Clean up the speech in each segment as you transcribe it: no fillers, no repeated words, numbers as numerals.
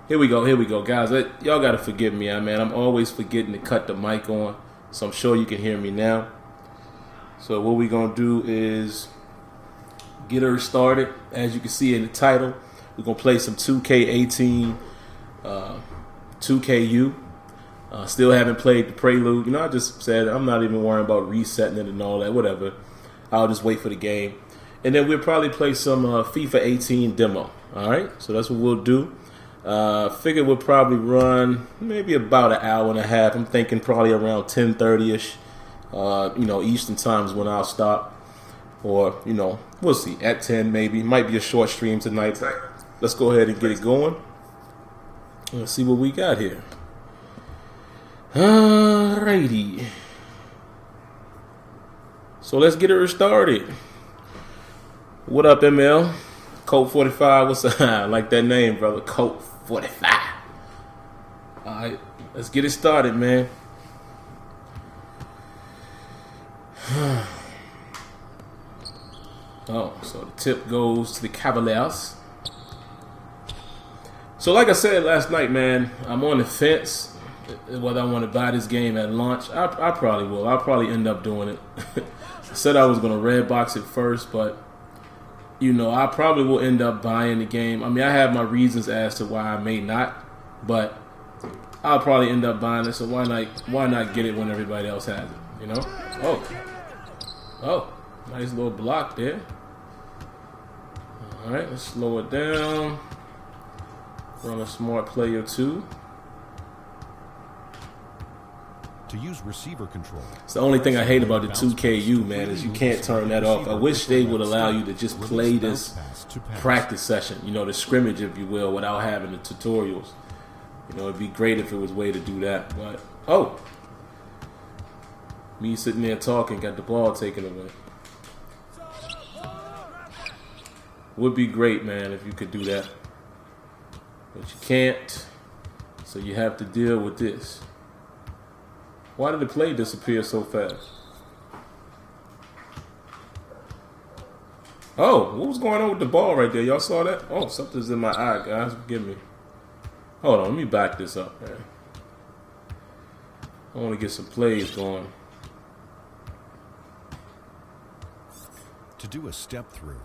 Here we go, guys. Y'all gotta forgive me, man. I'm always forgetting to cut the mic on, so I'm sure you can hear me now. So what we gonna do is get her started. As you can see in the title, we're gonna play some 2K18, 2KU. Still haven't played the Prelude. You know, I just said I'm not even worrying about resetting it and all that. Whatever. I'll just wait for the game, and then we'll probably play some FIFA 18 demo. All right. So that's what we'll do. Figure we'll probably run maybe about an hour and a half. I'm thinking probably around 10:30ish. You know, Eastern time is when I'll stop, or you know, we'll see at 10 maybe. Might be a short stream tonight. Let's go ahead and get it going. Let's see what we got here. Alrighty. So let's get her started. What up, ML? Colt 45. What's up? I like that name, brother. Colt 45. Alright, let's get it started, man. Oh, so the tip goes to the Cavaliers. So like I said last night, man, I'm on the fence whether I want to buy this game at launch. I probably will. I'll probably end up doing it. I said I was going to red box it first, but you know, I probably will end up buying the game. I mean, I have my reasons as to why I may not, but I'll probably end up buying it. So why not get it when everybody else has it? You know? Oh, nice little block there. All right, let's slow it down. Run a smart play or two. To use receiver control. It's the only thing I hate about the 2KU, man, is you can't turn that off. I wish they would allow you to just play this practice session, you know, the scrimmage, if you will, without having the tutorials. You know, it'd be great if it was a way to do that. But, oh, me sitting there talking, got the ball taken away. Would be great, man, if you could do that. But you can't, so you have to deal with this. Why did the play disappear so fast? Oh, what was going on with the ball right there? Y'all saw that? Oh, something's in my eye, guys. Forgive me. Hold on, let me back this up, man. I want to get some plays going. To do a step through.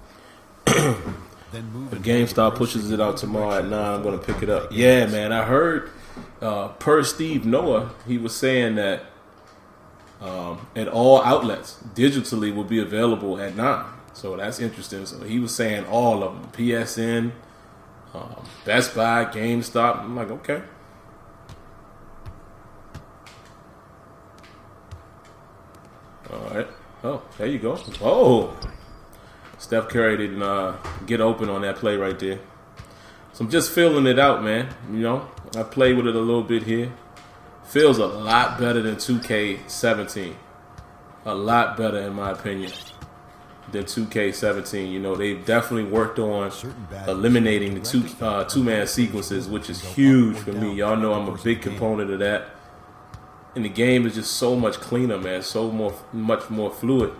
Then move. The GameStop pushes it out tomorrow at 9. I'm going to pick it up. Yeah, man, I heard per Steve Noah, he was saying that at all outlets, digitally will be available at 9. So that's interesting. So he was saying all of them. PSN, Best Buy, GameStop. I'm like, okay. All right. Oh, there you go. Oh. Steph Curry didn't get open on that play right there. So I'm just feeling it out, man. You know, I played with it a little bit here. Feels a lot better than 2K17. A lot better, in my opinion, than 2K17. You know, they've definitely worked on eliminating the two-man sequences, which is huge for me. Y'all know I'm a big component of that. And the game is just so much cleaner, man. So much more fluid.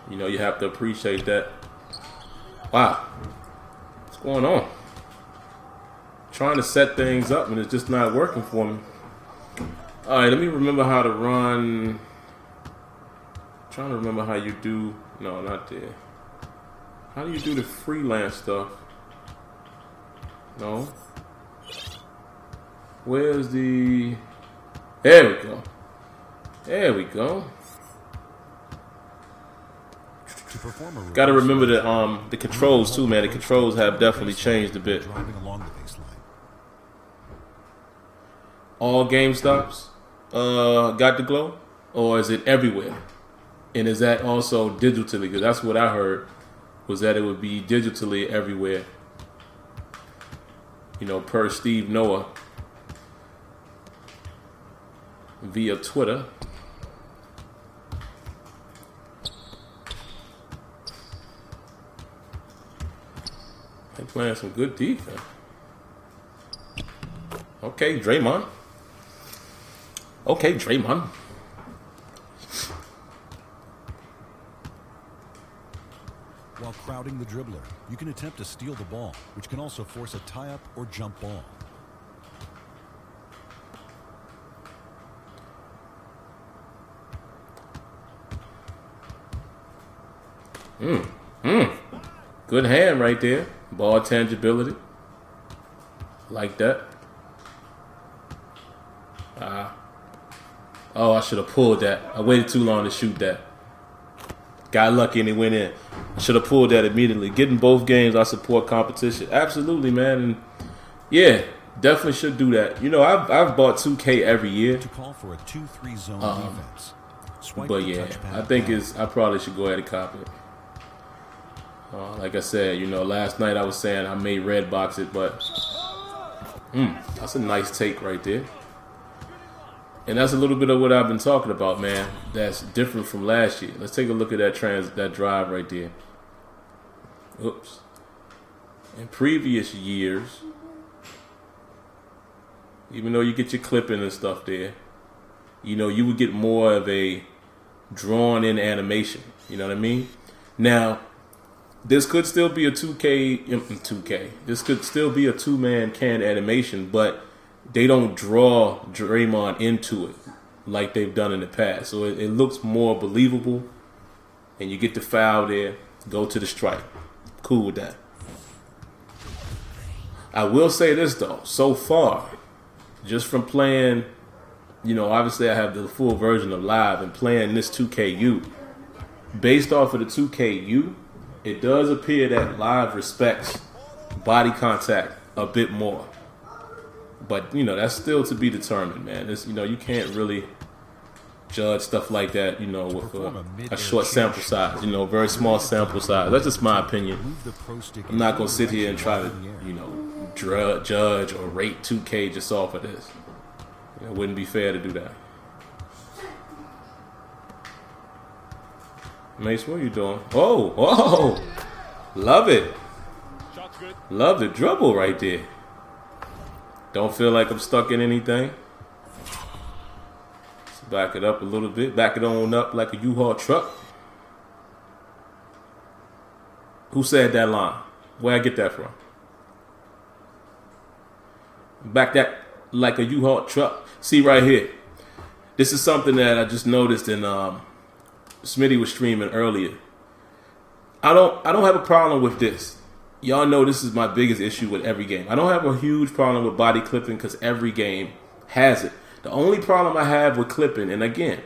You know, you have to appreciate that. Wow. What's going on? Trying to set things up and it's just not working for me. Alright, let me remember how to run. Trying to remember how you do. No, not there. How do you do the freelance stuff? No. Where's the... There we go. There we go. Got to remember the controls too, man. The controls have definitely changed a bit. All GameStops got the glow, or is it everywhere? And is that also digitally? Because that's what I heard, was that it would be digitally everywhere. You know, per Steve Noah via Twitter. They're playing some good defense. Okay, Draymond. Okay, Draymond. crowding the dribbler. You can attempt to steal the ball, which can also force a tie-up or jump ball. Good hand right there. Ball tangibility. Like that. Oh, I should have pulled that. I waited too long to shoot that. Got lucky and it went in. I should have pulled that immediately. Getting both games, I support competition. Absolutely, man. And yeah, definitely should do that. You know, I've bought 2K every year. To call for a 2-3 zone defense. But yeah, I think I probably should go ahead and copy it. Like I said, you know, last night I was saying I may red box it, but that's a nice take right there. And that's a little bit of what I've been talking about, man. That's different from last year. Let's take a look at that drive right there. Oops. In previous years, even though you get your clipping and stuff there, you know, you would get more of a drawn-in animation. You know what I mean? Now, this could still be a 2K. This could still be a two-man canned animation, but they don't draw Draymond into it like they've done in the past. So it looks more believable, and you get the foul there, go to the strike. Cool with that. I will say this, though. So far, just from playing, you know, obviously I have the full version of Live and playing this 2KU. Based off of the 2KU, it does appear that Live respects body contact a bit more. But, you know, that's still to be determined, man. It's, you know, you can't really judge stuff like that, you know, with a short sample size, you know, very small sample size. That's just my opinion. I'm not going to sit here and try to, you know, judge or rate 2K just off of this. It wouldn't be fair to do that. Mace, what are you doing? Oh, love it. Love the dribble right there. Don't feel like I'm stuck in anything. Let's back it up a little bit. Back it on up like a U-Haul truck. Who said that line? Where I get that from? Back that like a U-Haul truck. See right here. This is something that I just noticed in Smitty was streaming earlier. I don't have a problem with this. Y'all know this is my biggest issue with every game. I don't have a huge problem with body clipping because every game has it. The only problem I have with clipping, and again,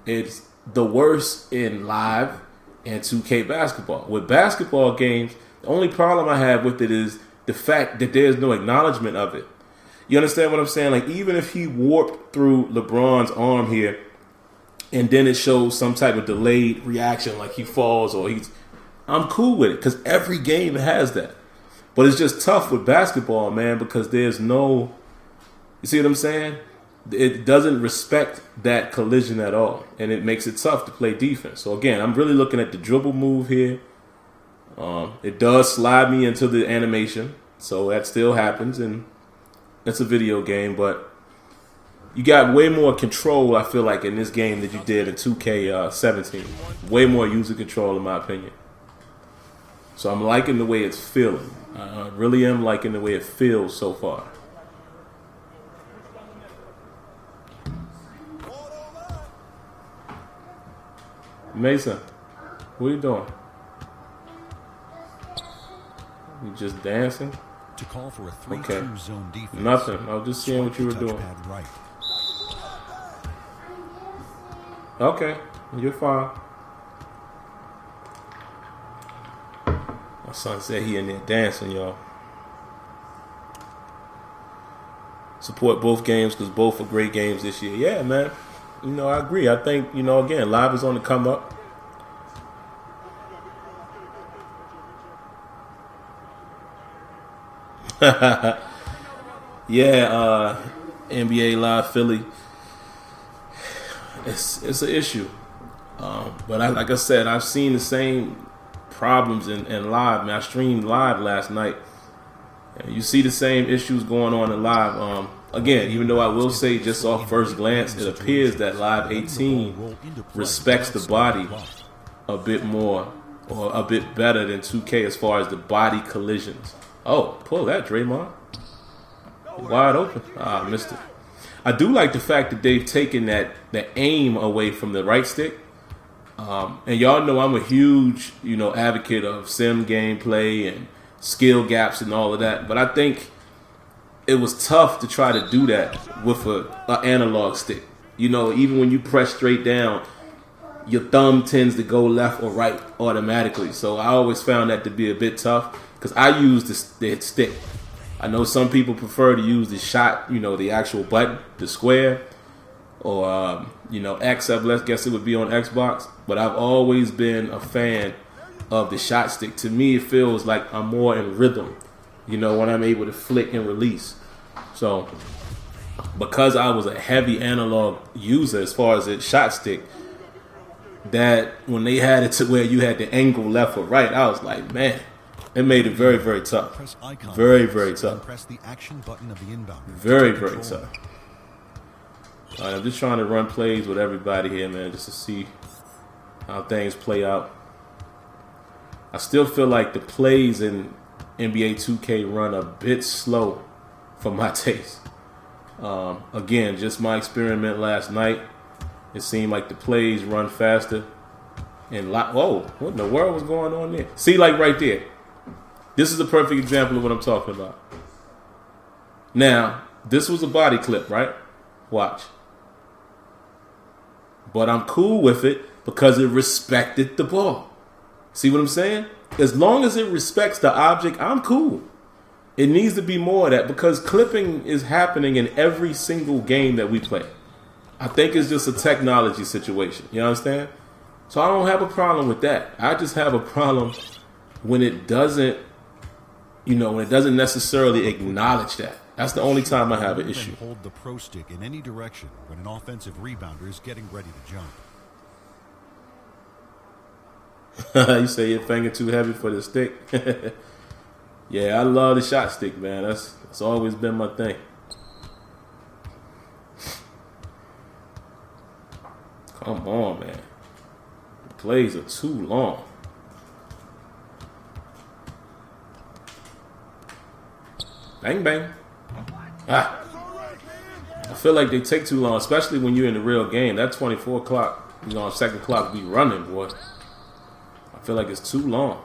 it's the worst in Live and 2K basketball. With basketball games, the only problem I have with it is the fact that there's no acknowledgement of it. You understand what I'm saying? Like, even if he warped through LeBron's arm here, and then it shows some type of delayed reaction, like he falls or I'm cool with it because every game has that. But it's just tough with basketball, man, because there's no, you see what I'm saying? It doesn't respect that collision at all, and it makes it tough to play defense. So again, I'm really looking at the dribble move here. It does slide me into the animation, so that still happens, and it's a video game, but you got way more control, I feel like, in this game than you did in 2K17. Way more user control, in my opinion. So I'm liking the way it's feeling. I really am liking the way it feels so far. Mason, what are you doing? You just dancing? To call for a 3-2 zone defense. Nothing. I was just seeing what you were doing. Right. Okay, you're fine. My son said he in there dancing, y'all. Support both games because both are great games this year. Yeah, man. You know, I agree. I think, you know, again, Live is on the come up. Yeah, NBA Live Philly. It's an issue. But like I said, I've seen the same problems in Live. Man, I streamed Live last night. You see the same issues going on in Live. Again, even though I will say just off first glance, it appears that Live 18 respects the body a bit more or a bit better than 2K as far as the body collisions. Oh, pull that, Draymond. Wide open. Ah, I missed it. I do like the fact that they've taken the aim away from the right stick. And y'all know I'm a huge, advocate of sim gameplay and skill gaps and all of that. But I think it was tough to try to do that with an analog stick. Even when you press straight down, your thumb tends to go left or right automatically. So I always found that to be a bit tough because I use the stick. I know some people prefer to use the shot, the actual button, the square, or, X, I guess it would be on Xbox. But I've always been a fan of the shot stick. To me, it feels like I'm more in rhythm, when I'm able to flick and release. So because I was a heavy analog user as far as the shot stick, that when they had it to where you had the angle left or right, I was like, man, it made it very, very tough. Very, very tough. Press the action button of the inbound. Very, very tough. All right, I'm just trying to run plays with everybody here, man, just to see how things play out. I still feel like the plays in NBA 2K run a bit slow for my taste. Again, just my experiment last night. It seemed like the plays run faster. And whoa, what in the world was going on there? See, like right there. This is a perfect example of what I'm talking about. Now, this was a body clip, right? Watch. But I'm cool with it because it respected the ball. See what I'm saying? As long as it respects the object, I'm cool. It needs to be more of that because clipping is happening in every single game that we play. I think it's just a technology situation. You understand? So I don't have a problem with that. I just have a problem when it doesn't, when it doesn't necessarily acknowledge that. That's the only time I have an issue. Hold the pro stick in any direction when an offensive rebounder is getting ready to jump. You say your finger too heavy for the stick? Yeah, I love the shot stick, man. That's always been my thing. Come on, man. The plays are too long. Bang, bang. Ah. I feel like they take too long, especially when you're in the real game. That 24 clock, second clock be running, boy. I feel like it's too long.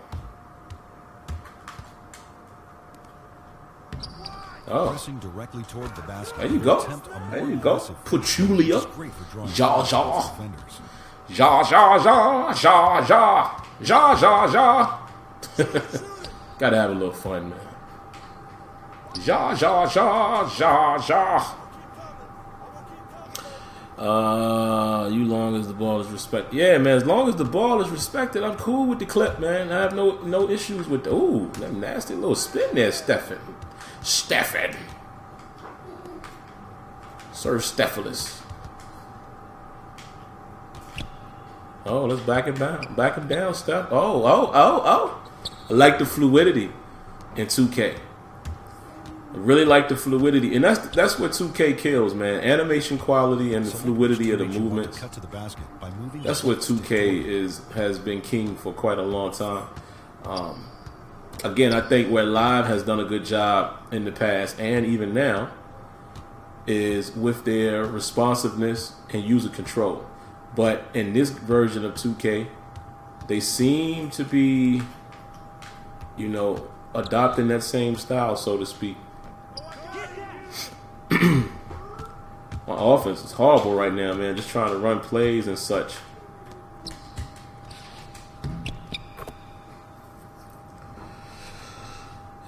Oh. Pressing directly toward the basket. There you go. There you go. Petulia. Ja, ja. Ja, ja, ja. Ja, ja. Ja, ja, ja. Gotta have a little fun, man. Ja, ja, ja. Ja, ja. You long as the ball is respected. Yeah, man, as long as the ball is respected, I'm cool with the clip, man. I have no issues with the, ooh, that nasty little spin there, Stephen. Sir Stephanus. Oh, let's back him down. Back him down, Steph. Oh. I like the fluidity in 2K. I really like the fluidity. And that's what 2K kills, man. Animation quality and the fluidity of the movements. That's what 2K has been king for quite a long time. Again, I think where Live has done a good job in the past and even now is with their responsiveness and user control. But in this version of 2K, they seem to be, adopting that same style, so to speak. My offense is horrible right now, man. Just trying to run plays and such.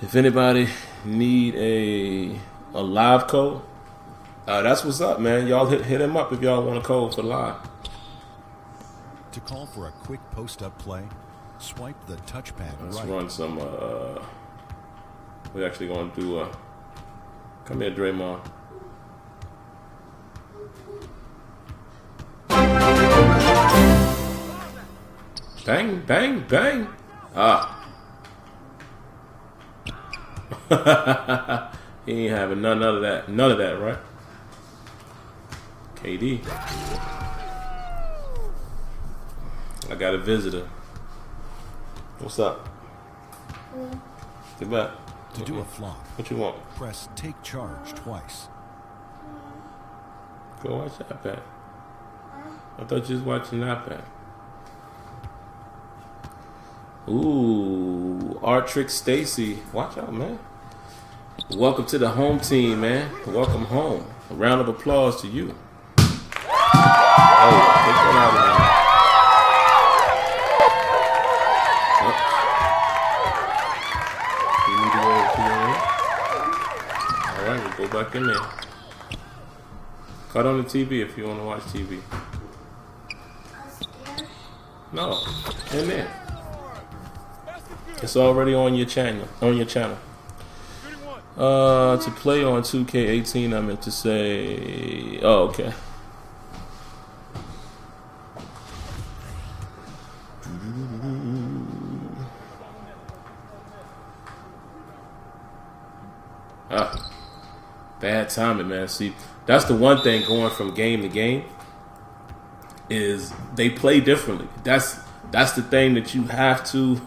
If anybody need a live code, that's what's up, man. Y'all hit him up if y'all want a code for live. To call for a quick post-up play, swipe the touchpad Let's right. run some. We're actually going to do come here, Draymond. Bang, bang, bang. He ain't having none of that. None of that, right? KD. I got a visitor. What's up? Get back. To do a flop, What you want? press take charge twice. Go watch iPad. I thought you was watching iPad. Ooh, Art Trick Stacy. Watch out, man. Welcome to the home team, man. Welcome home. A round of applause to you. Oh, take that out of here. All right, we'll go back in there. Cut on the TV if you want to watch TV. No, in there. It's already on your channel. To play on 2K18, I meant to say. Oh, okay. Bad timing, man. See, that's the one thing going from game to game is they play differently. That's the thing that you have to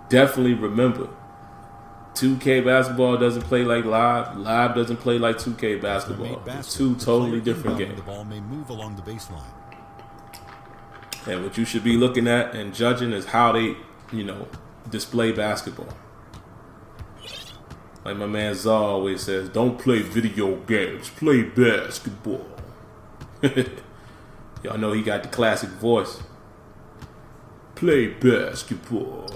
definitely remember. 2K basketball doesn't play like live. Live doesn't play like 2K basketball. It's two totally different games. The ball may move along the baseline. And what you should be looking at and judging is how they, display basketball. Like my man Zah always says, don't play video games, play basketball. Y'all know he got the classic voice. Play basketball.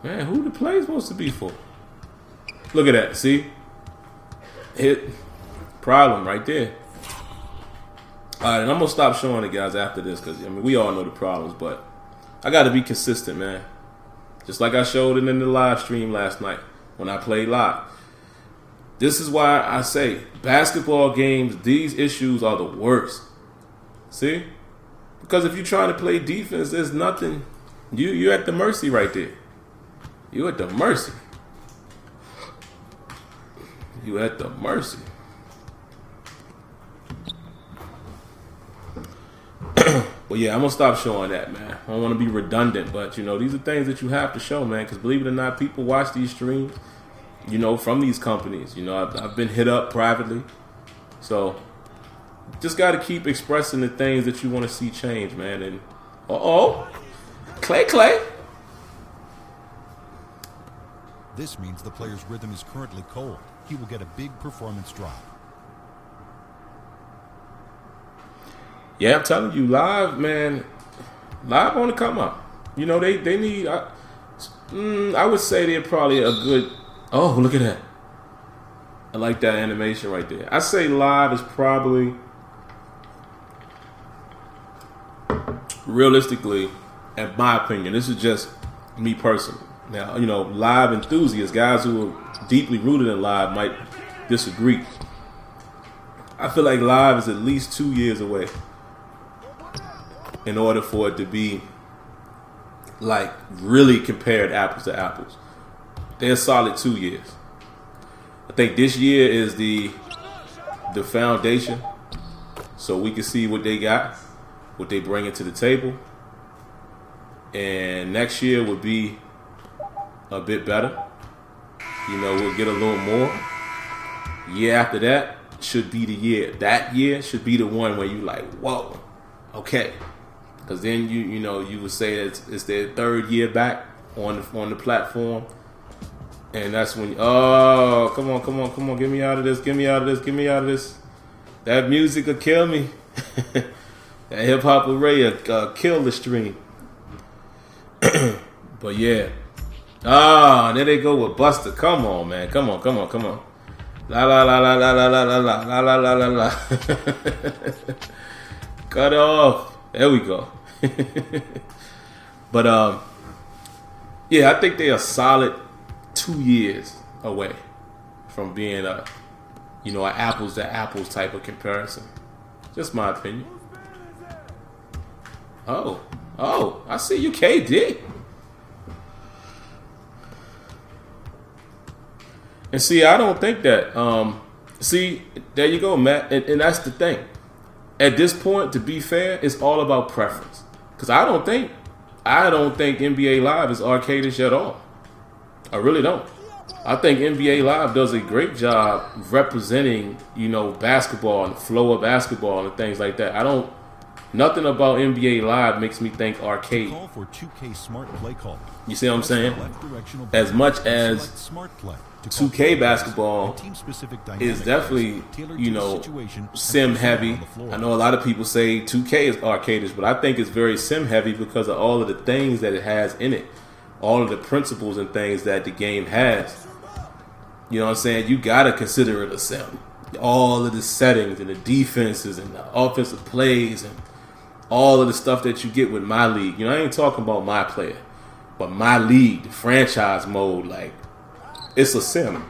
Man, who the play supposed to be for? Look at that, see? Hit problem right there. Alright, and I'm gonna stop showing it, guys, after this, because we all know the problems, but I gotta be consistent, man. Just like I showed it in the live stream last night when I played live. This is why I say basketball games, these issues are the worst. See? Because if you're trying to play defense, there's nothing. You're at the mercy right there. You're at the mercy. You're at the mercy. Well, yeah, I'm going to stop showing that, man. I don't want to be redundant, but, these are things that you have to show, man, because believe it or not, people watch these streams, from these companies. I've been hit up privately. So, just got to keep expressing the things that you want to see change, man. And, Clay. This means the player's rhythm is currently cold. He will get a big performance drop. Yeah, I'm telling you, live, man. Live on the come up. They need. I would say they're probably a good. Oh, look at that! I like that animation right there. I say live is probably, realistically, in my opinion, this is just me personally. Now, live enthusiasts, guys who are deeply rooted in live, might disagree. I feel like live is at least 2 years away in order for it to be like really compared apples to apples. They're a solid 2 years. I think this year is the foundation, so we can see what they got, what they bring to the table, and next year would be a bit better. We'll get a little more. Year after that should be the year. That year should be the one where you like, whoa, okay. Because then you would say that it's their third year back on the platform, and that's when come on, get me out of this. That music will kill me. That hip hop array will kill the stream. But yeah. There they go with Buster. Come on, man. Come on. La la la la la la la la la la la la la. Cut off. There we go. But yeah, I think they are solid 2 years away from being an apples to apples type of comparison. Just my opinion. Oh, I see you, KD. And see, I don't think that. See, there you go, Matt. And that's the thing. at this point, to be fair, it's all about preference. Because I don't think NBA Live is arcadish at all. I really don't. I think NBA Live does a great job representing, you know, basketball and the flow of basketball and things like that. Nothing about NBA Live makes me think arcade. Call for 2K Smart Play Call. You see what I'm saying? As much as 2K basketball is definitely, you know, sim heavy. I know a lot of people say 2K is arcadish, but I think it's very sim heavy because of all of the things that it has in it. All of the principles and things that the game has. You know what I'm saying? You gotta consider it a sim. All of the settings and the defenses and the offensive plays and all of the stuff that you get with My League. You know, I ain't talking about My Player, but My League, the franchise mode, like, it's a sim.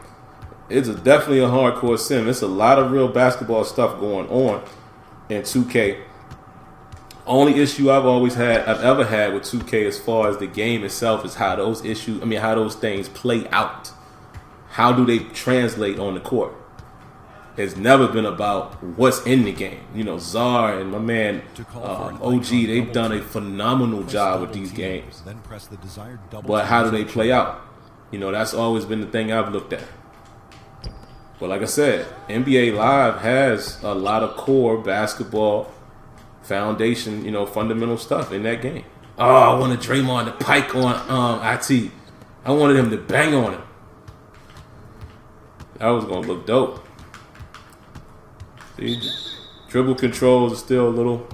It's definitely a hardcore sim. It's a lot of real basketball stuff going on in 2K. Only issue I've ever had with 2K as far as the game itself is how those things play out. How do they translate on the court? It's never been about what's in the game. You know, Czar and my man OG, they've done a phenomenal job with these games. But how do they play out? You know, that's always been the thing I've looked at. But like I said, NBA Live has a lot of core basketball foundation, you know, fundamental stuff in that game. Oh, I wanted Draymond to pike on IT. I wanted him to bang on him. That was gonna look dope. See, dribble controls are still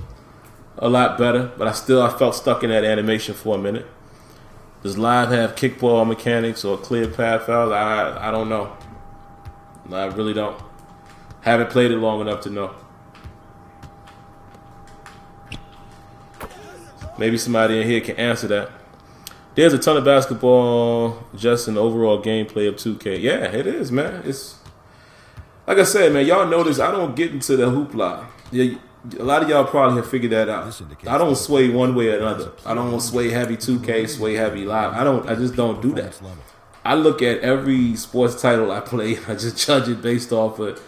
a lot better, but I felt stuck in that animation for a minute. Does Live have kickball mechanics or clear path fouls? I don't know. I really don't. Haven't played it long enough to know. Maybe somebody in here can answer that. There's a ton of basketball just in the overall gameplay of 2K. Yeah, it is, man. It's like I said, man. Y'all notice I don't get into the hoopla. Yeah, a lot of y'all probably have figured that out. I don't sway one way or another. I don't sway heavy 2K, sway heavy Live. I just don't do that. I look at every sports title I play. I just judge it based off of,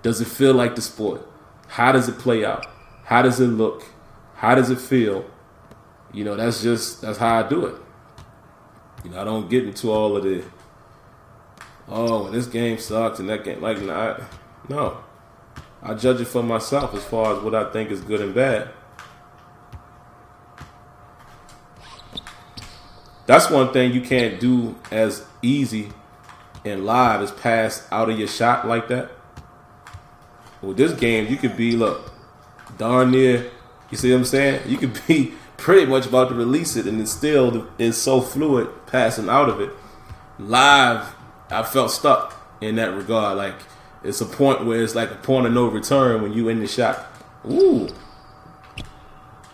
does it feel like the sport? How does it play out? How does it look? How does it feel? You know, that's how I do it. You know, I don't get into all of the, oh, this game sucks and that game, like, no. I judge it for myself as far as what I think is good and bad. That's one thing you can't do as easy in Live is pass out of your shot like that. With this game, you could be, look, darn near, you see what I'm saying? You could be pretty much about to release it and it still is so fluid passing out of it. Live, I felt stuck in that regard. Like, it's a point where it's like a point of no return when you in the shot. Ooh.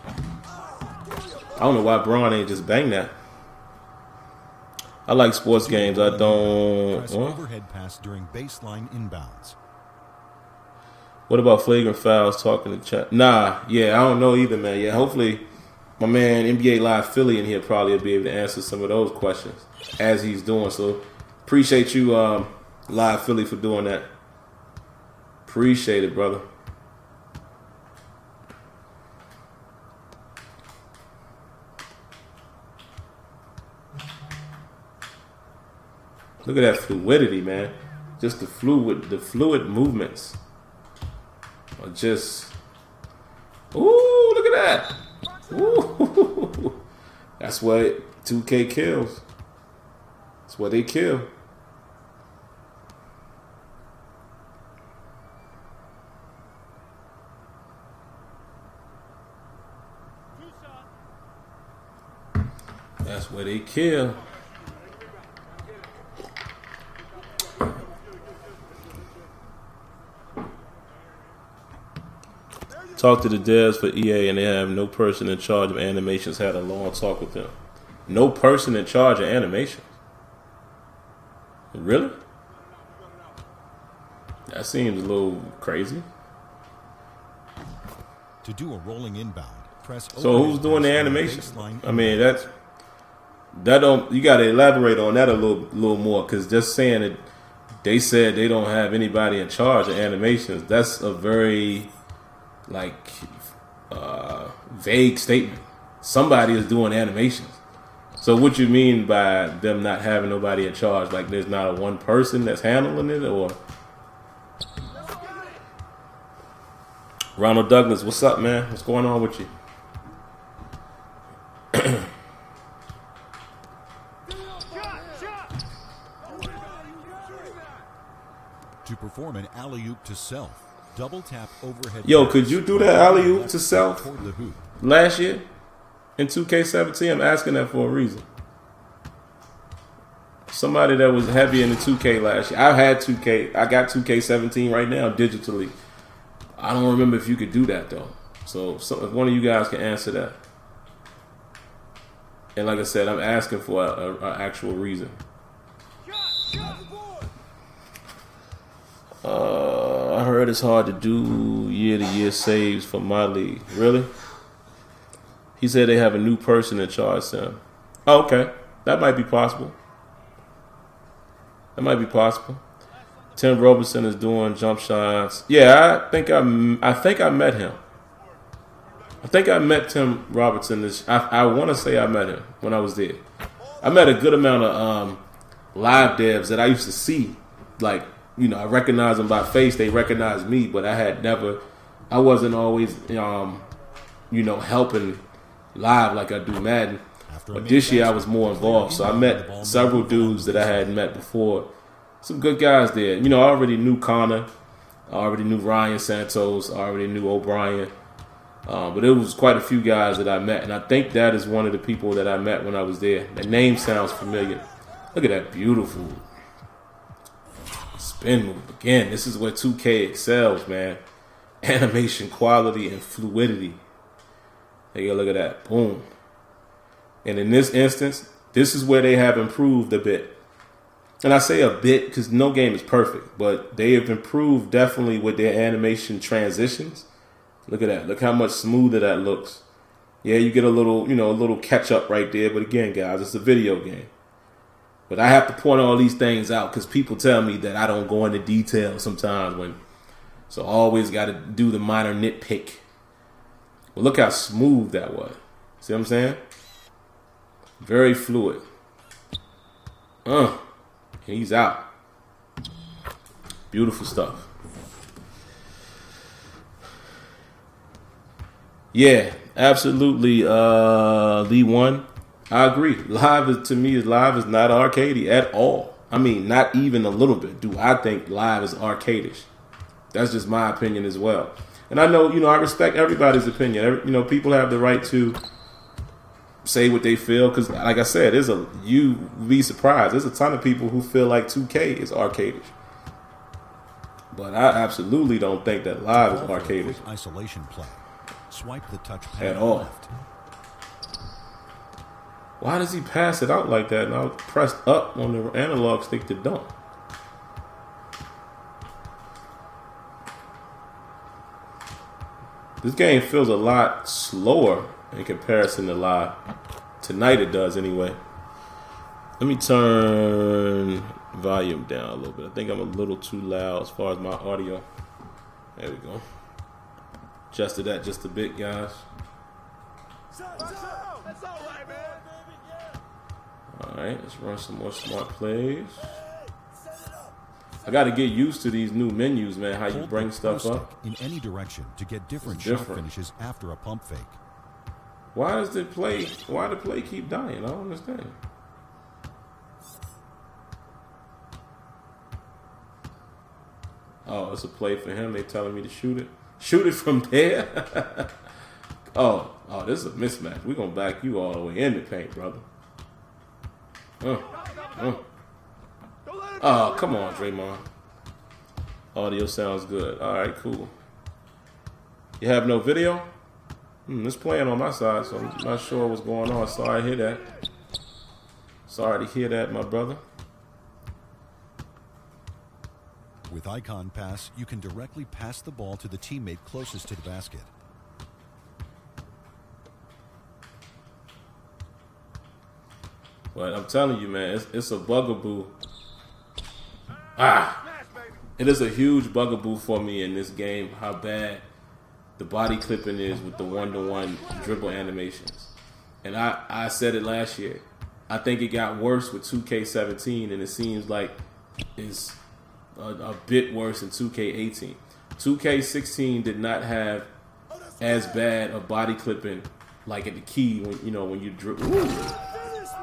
I don't know why Braun ain't just bang that. I like sports games. I don't. Overhead pass during baseline inbounds. What about flagrant fouls? Talking to chat. Nah, yeah, I don't know either, man. Yeah, hopefully my man NBA Live Philly in here probably will be able to answer some of those questions as he's doing. So appreciate you, Live Philly, for doing that. Appreciate it, brother. Look at that fluidity, man. Just the fluid movements are just. Ooh, look at that. Ooh. That's what 2K kills. That's what they kill. That's where they kill. Talk to the devs for EA and they have no person in charge of animations. Had a long talk with them. No person in charge of animations. Really? That seems a little crazy. To do a rolling inbound, press. So who's doing the animation? I mean, that don't. You got to elaborate on that a little more, because just saying that they said they don't have anybody in charge of animations. That's a very like vague statement. Somebody is doing animations. So what you mean by them not having nobody in charge? Like there's not a one person that's handling it, or? Ronald Douglas, what's up, man? What's going on with you? To perform an alley-oop to self, double tap overhead. Yo, could you do that alley-oop to self toward the hoop. last year in 2K17? I'm asking that for a reason. Somebody that was heavy in the 2K last year. I had 2K. I got 2K17 right now digitally. I don't remember if you could do that though. So if one of you guys can answer that. And like I said, I'm asking for an actual reason. I heard it's hard to do year-to-year saves for my league. Really? He said they have a new person in charge, Sam. Oh, okay. That might be possible. That might be possible. Tim Robertson is doing jump shots. Yeah, I think I met him. I think I met Tim Robertson. I want to say I met him when I was there. I met a good amount of live devs that I used to see. Like, you know, I recognize them by face. They recognize me, but I wasn't always, you know, helping live like I do Madden. But this year I was more involved. So I met several dudes that I hadn't met before. Some good guys there. You know, I already knew Connor. I already knew Ryan Santos. I already knew O'Brien. But it was quite a few guys that I met. And I think that is one of the people that I met when I was there. The name sounds familiar. Look at that beautiful spin move. Again, this is where 2K excels, man. Animation quality and fluidity. There you go, look at that. Boom. And in this instance, this is where they have improved a bit. And I say a bit because no game is perfect, but they have improved definitely with their animation transitions. Look at that. Look how much smoother that looks. Yeah, you get a little, you know, a little catch up right there. But again, guys, it's a video game. But I have to point all these things out because people tell me that I don't go into detail sometimes so I always got to do the minor nitpick. Well, look how smooth that was. See what I'm saying? Very fluid. He's out. Beautiful stuff. Yeah, absolutely. Lee one. I agree. To me, live is not arcadey at all. I mean, not even a little bit. Do I think live is arcadish? That's just my opinion as well. And I know, you know, I respect everybody's opinion. You know, people have the right to say what they feel because, like I said, you'd be surprised. There's a ton of people who feel like 2K is arcadish, but I absolutely don't think that live is arcadish. Isolation play. Swipe the touchpad at all. left. Why does he pass it out like that? And I pressed up on the analog stick to dunk. This game feels a lot slower in comparison to live. Tonight it does anyway. Let me turn volume down a little bit. I think I'm a little too loud as far as my audio. There we go. Adjusted that just a bit, guys. Alright, let's run some more smart plays. I got to get used to these new menus, man, how you bring stuff up. In any direction to get different shot finishes after a pump fake. Why does the play keep dying? I don't understand. Oh, it's a play for him. They telling me to shoot it. Shoot it from there? oh, this is a mismatch. We're going to back you all the way in the paint, brother. Oh, come on, Draymond. Audio sounds good. All right, cool. You have no video? It's playing on my side, so I'm not sure what's going on. Sorry to hear that. Sorry to hear that, my brother. With icon pass, you can directly pass the ball to the teammate closest to the basket. But I'm telling you, man, it's a bugaboo. It is a huge bugaboo for me in this game how bad the body clipping is with the one-to-one dribble animations. And I said it last year. I think it got worse with 2K17, and it seems like it's a bit worse in 2K18. 2K16 did not have as bad a body clipping like at the key when you dribble.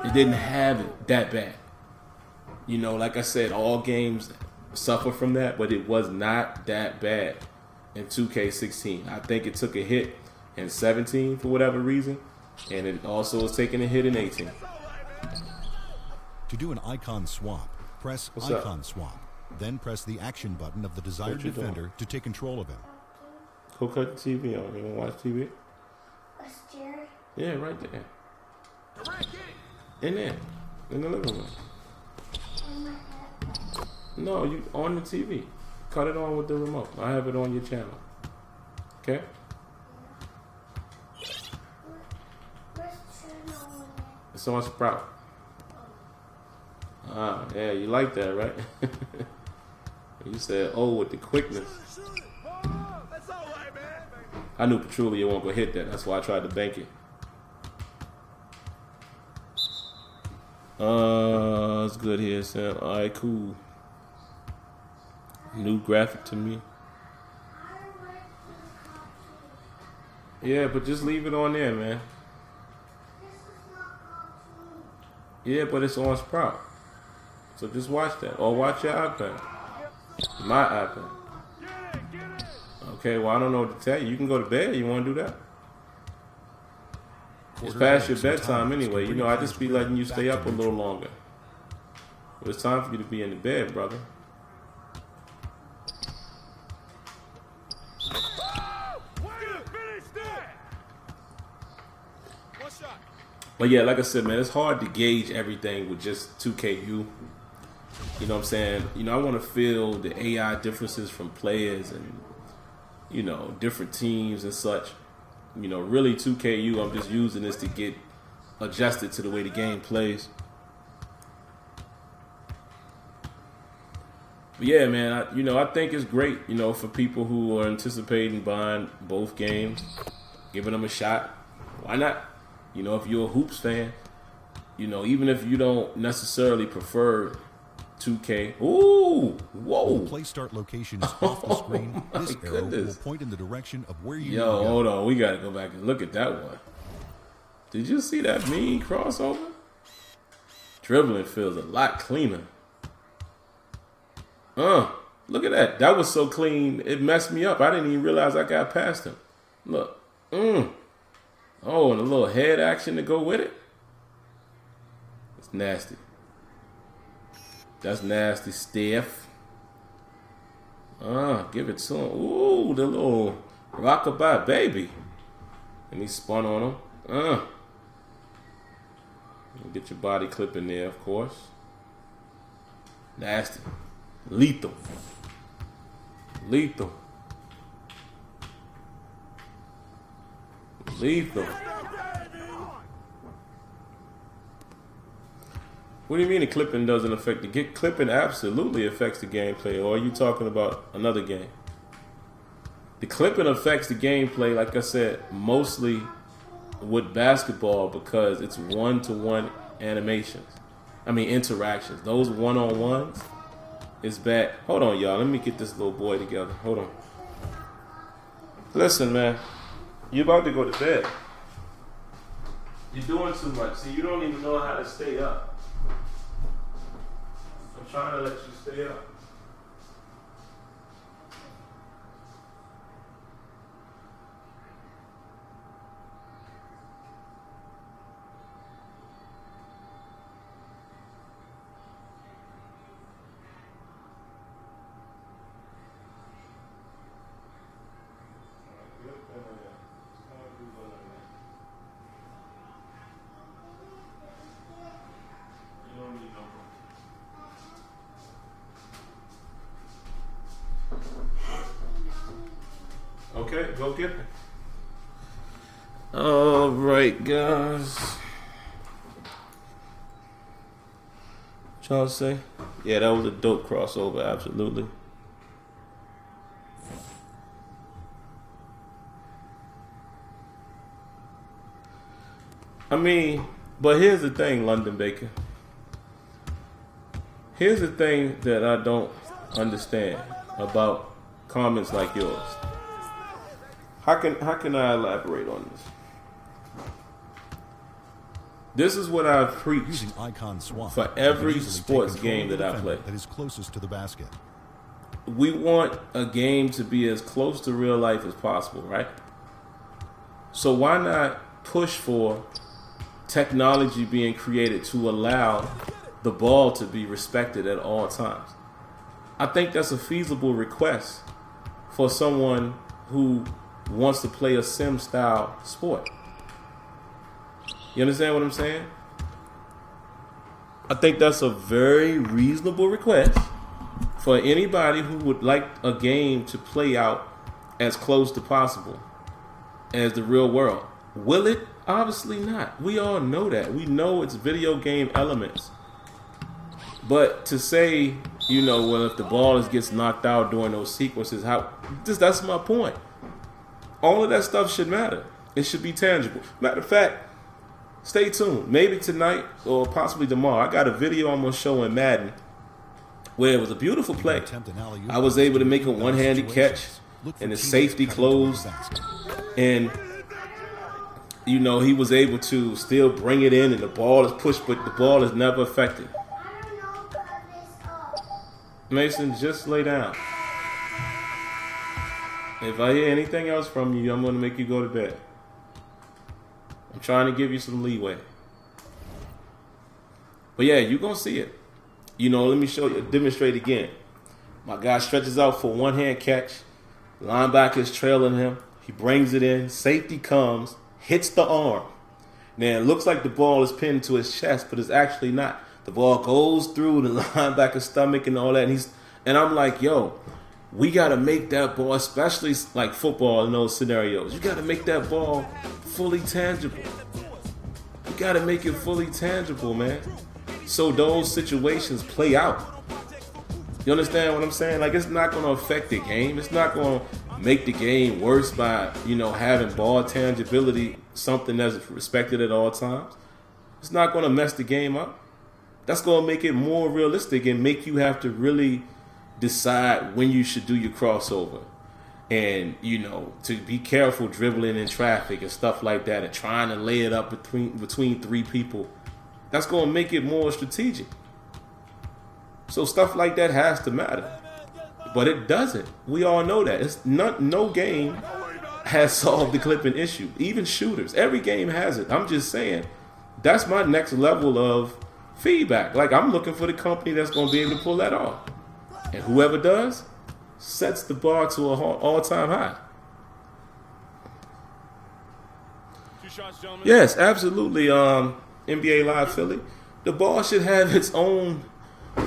It didn't have it that bad. Like I said, all games suffer from that, but it was not that bad in 2K16. I think it took a hit in 17 for whatever reason, and it also is taking a hit in 18. To do an icon swap, press Icon Swap. Then press the action button of the desired defender to take control of him. Go cut the TV on. You want to watch TV? A chair? Yeah, right there. In there. In the living room. No, you on the TV. Cut it on with the remote. I have it on your channel. Okay? It's on Sprout. Ah, yeah, you like that, right? You said, oh, with the quickness. I knew Petrulia won't go hit that. That's why I tried to bank it. It's good here, Sam. Alright, cool. New graphic to me. Yeah, but just leave it on there, man. Yeah, but it's on Sprout. So just watch that. Or watch your iPad. My iPad. Okay, well, I don't know what to tell you. You can go to bed. You want to do that? It's past your bedtime anyway. I just be letting you stay up a little longer. Well, it's time for you to be in the bed, brother. But yeah, like I said, man, it's hard to gauge everything with just 2KU. You know what I'm saying? I want to feel the AI differences from players and, different teams and such. Really 2KU, I'm just using this to get adjusted to the way the game plays. But yeah, man, I think it's great, for people who are anticipating buying both games, giving them a shot. Why not? If you're a Hoops fan, even if you don't necessarily prefer 2K. Ooh, whoa. When the play start location is off the screen, this arrow will point in the direction of where you need to go. Hold on. We got to go back and look at that one. Did you see that mean crossover? Dribbling feels a lot cleaner. Look at that. That was so clean, it messed me up. I didn't even realize I got past him. Look. Oh, and a little head action to go with it. It's nasty. That's nasty, Steph. Give it to him. Ooh, the little rockabye baby. And he spun on him. Get your body clip in there, of course. Nasty. Lethal. Lethal. Lethal. What do you mean the clipping doesn't affect the game? Clipping absolutely affects the gameplay, or are you talking about another game? The clipping affects the gameplay, like I said, mostly with basketball because it's one-to-one animations. Interactions. Those one-on-ones is bad. Hold on, y'all. Let me get this little boy together. Hold on. Listen, man. You're about to go to bed. You're doing too much. See, you don't even know how to stay up. I'm trying to let you stay up. Okay, go get it. All right, guys. What y'all say? Yeah, that was a dope crossover, absolutely. I mean, but here's the thing, London Baker. Here's the thing that I don't understand about comments like yours. How can I elaborate on this? This is what I've preached Using icon swap, for every sports game that I play. That is closest to the basket. We want a game to be as close to real life as possible, right? So why not push for technology being created to allow the ball to be respected at all times? I think that's a feasible request for someone who wants to play a sim style sport. You understand what I'm saying? I think that's a very reasonable request for anybody who would like a game to play out as close to possible as the real world. Will it? Obviously not. We all know that. We know it's video game elements. But to say, you know, well, if the ball gets knocked out during those sequences, that's my point. All of that stuff should matter. It should be tangible. Matter of fact, stay tuned. Maybe tonight or possibly tomorrow, I got a video I'm going to show in Madden where it was a beautiful play. I was able to make a one-handed catch and the safety closed. And, you know, he was able to still bring it in and the ball is pushed, but the ball is never affected. Mason, just lay down. If I hear anything else from you, I'm going to make you go to bed. I'm trying to give you some leeway. But yeah, you're going to see it. You know, let me show you, demonstrate again. My guy stretches out for one-hand catch. Linebacker's trailing him. He brings it in. Safety comes, hits the arm. Now, it looks like the ball is pinned to his chest, but it's actually not. The ball goes through the linebacker's stomach and all that. And I'm like, yo, we got to make that ball, especially like football in those scenarios. You got to make that ball fully tangible. You got to make it fully tangible, man. So those situations play out. You understand what I'm saying? Like, it's not going to affect the game. It's not going to make the game worse by, you know, having ball tangibility, something that's respected at all times. It's not going to mess the game up. That's going to make it more realistic and make you have to really decide when you should do your crossover. And, you know, to be careful dribbling in traffic and stuff like that and trying to lay it up between three people. That's going to make it more strategic. So stuff like that has to matter. But it doesn't. We all know that. It's not, no game has solved the clipping issue. Even shooters. Every game has it. I'm just saying that's my next level of feedback. Like, I'm looking for the company that's going to be able to pull that off. And whoever does sets the bar to an all-time high. Yes, absolutely. NBA Live Philly. The ball should have its own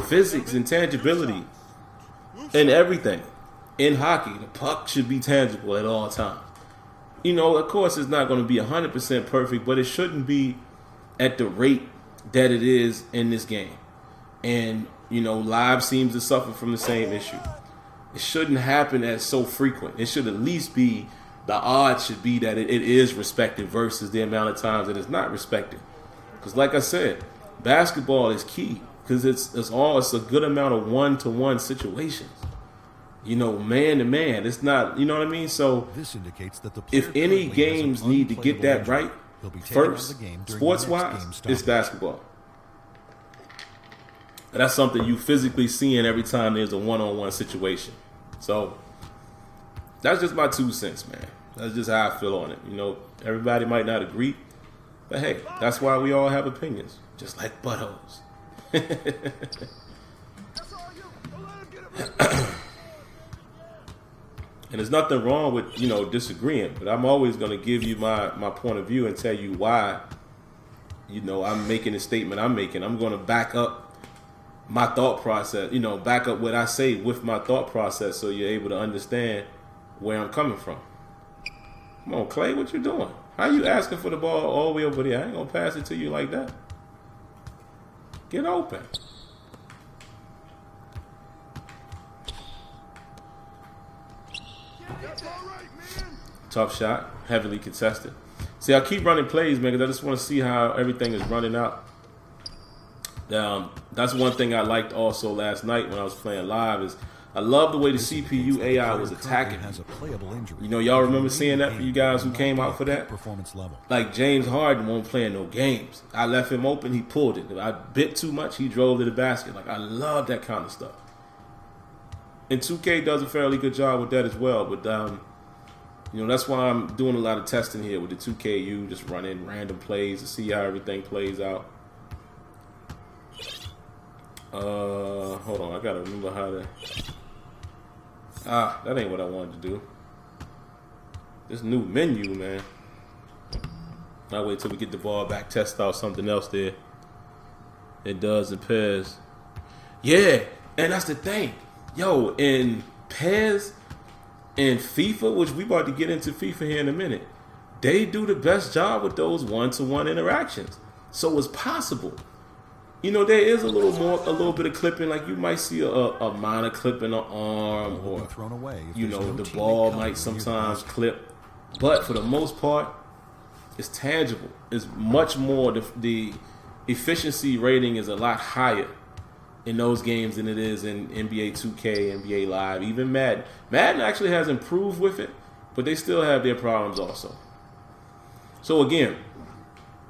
physics and tangibility and everything. In hockey, the puck should be tangible at all times. You know, of course, it's not going to be 100% perfect, but it shouldn't be at the rate that it is in this game. And, you know, live seems to suffer from the same issue. It shouldn't happen as so frequent. It should at least be, the odds should be that it is respected versus the amount of times that it's not respected. Because like I said, basketball is key because it's a good amount of one-to-one situations. You know, man to man. It's not, you know what I mean? So this indicates that the if any games need to get that right, first, sports-wise, it's basketball. And that's something you physically seeing every time there's a one-on-one situation. So that's just my 2 cents, man. That's just how I feel on it. You know, everybody might not agree, but hey, that's why we all have opinions, just like buttholes. And there's nothing wrong with, you know, disagreeing, but I'm always going to give you my point of view and tell you why, you know, I'm making the statement I'm making. I'm going to back up my thought process, you know, back up what I say with my thought process so you're able to understand where I'm coming from. Come on, Clay, what you doing? How you asking for the ball all the way over there? I ain't going to pass it to you like that. Get open. Tough shot, heavily contested. See, I keep running plays, man, because I just want to see how everything is running out. That's one thing I liked also last night when I was playing live is I love the way the CPU AI was attacking. You know, y'all remember seeing that for you guys who came out for that? Like James Harden won't play no games. I left him open, he pulled it. If I bit too much, he drove to the basket. Like, I love that kind of stuff. And 2K does a fairly good job with that as well. But, you know, that's why I'm doing a lot of testing here with the 2KU, just running random plays to see how everything plays out. Hold on, I gotta remember how to. That ain't what I wanted to do. This new menu, man. I'll wait till we get the ball back, test out something else there. It does in pairs. Yeah, and that's the thing. Yo, in pairs in FIFA, which we about to get into FIFA here in a minute, they do the best job with those one-to-one interactions. So it's possible. You know, there is a little bit of clipping. Like you might see a minor clip in the arm, or you know, the ball might sometimes clip. But for the most part, it's tangible. It's much more. The efficiency rating is a lot higher in those games than it is in NBA 2K, NBA Live, even Madden. Madden actually has improved with it, but they still have their problems also. So again,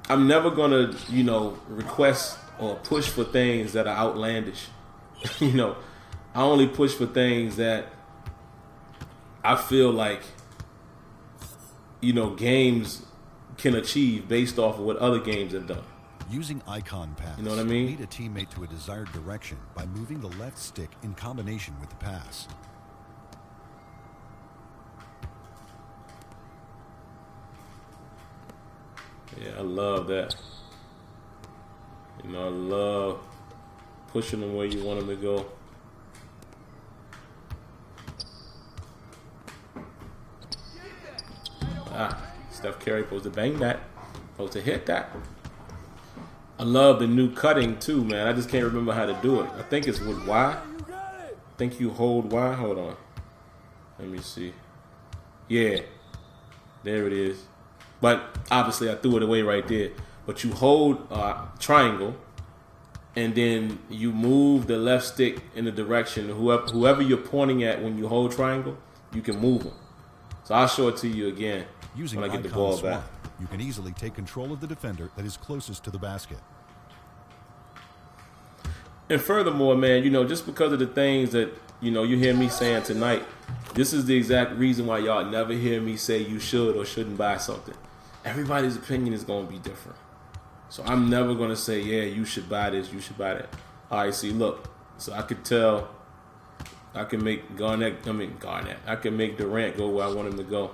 I'm never gonna, you know, request or push for things that are outlandish. You know, I only push for things that I feel like, you know, games can achieve based off of what other games have done. Using icon pass, you know what I mean? Lead a teammate to a desired direction by moving the left stick in combination with the pass. Yeah, I love that. You know, I love pushing them where you want them to go. Steph Curry supposed to bang that. Supposed to hit that. I love the new cutting too, man. I just can't remember how to do it. I think it's with Y. I think you hold Y. Hold on. Let me see. Yeah. There it is. But obviously I threw it away right there. But you hold triangle, and then you move the left stick in the direction. Whoever you're pointing at when you hold triangle, you can move them. So I'll show it to you again when I get the ball back. You can easily take control of the defender that is closest to the basket. And furthermore, man, you know, just because of the things that, you know, you hear me saying tonight, this is the exact reason why y'all never hear me say you should or shouldn't buy something. Everybody's opinion is going to be different. So I'm never going to say, yeah, you should buy this, you should buy that. All right, see, look. So I could tell, I can make Garnett. I can make Durant go where I want him to go.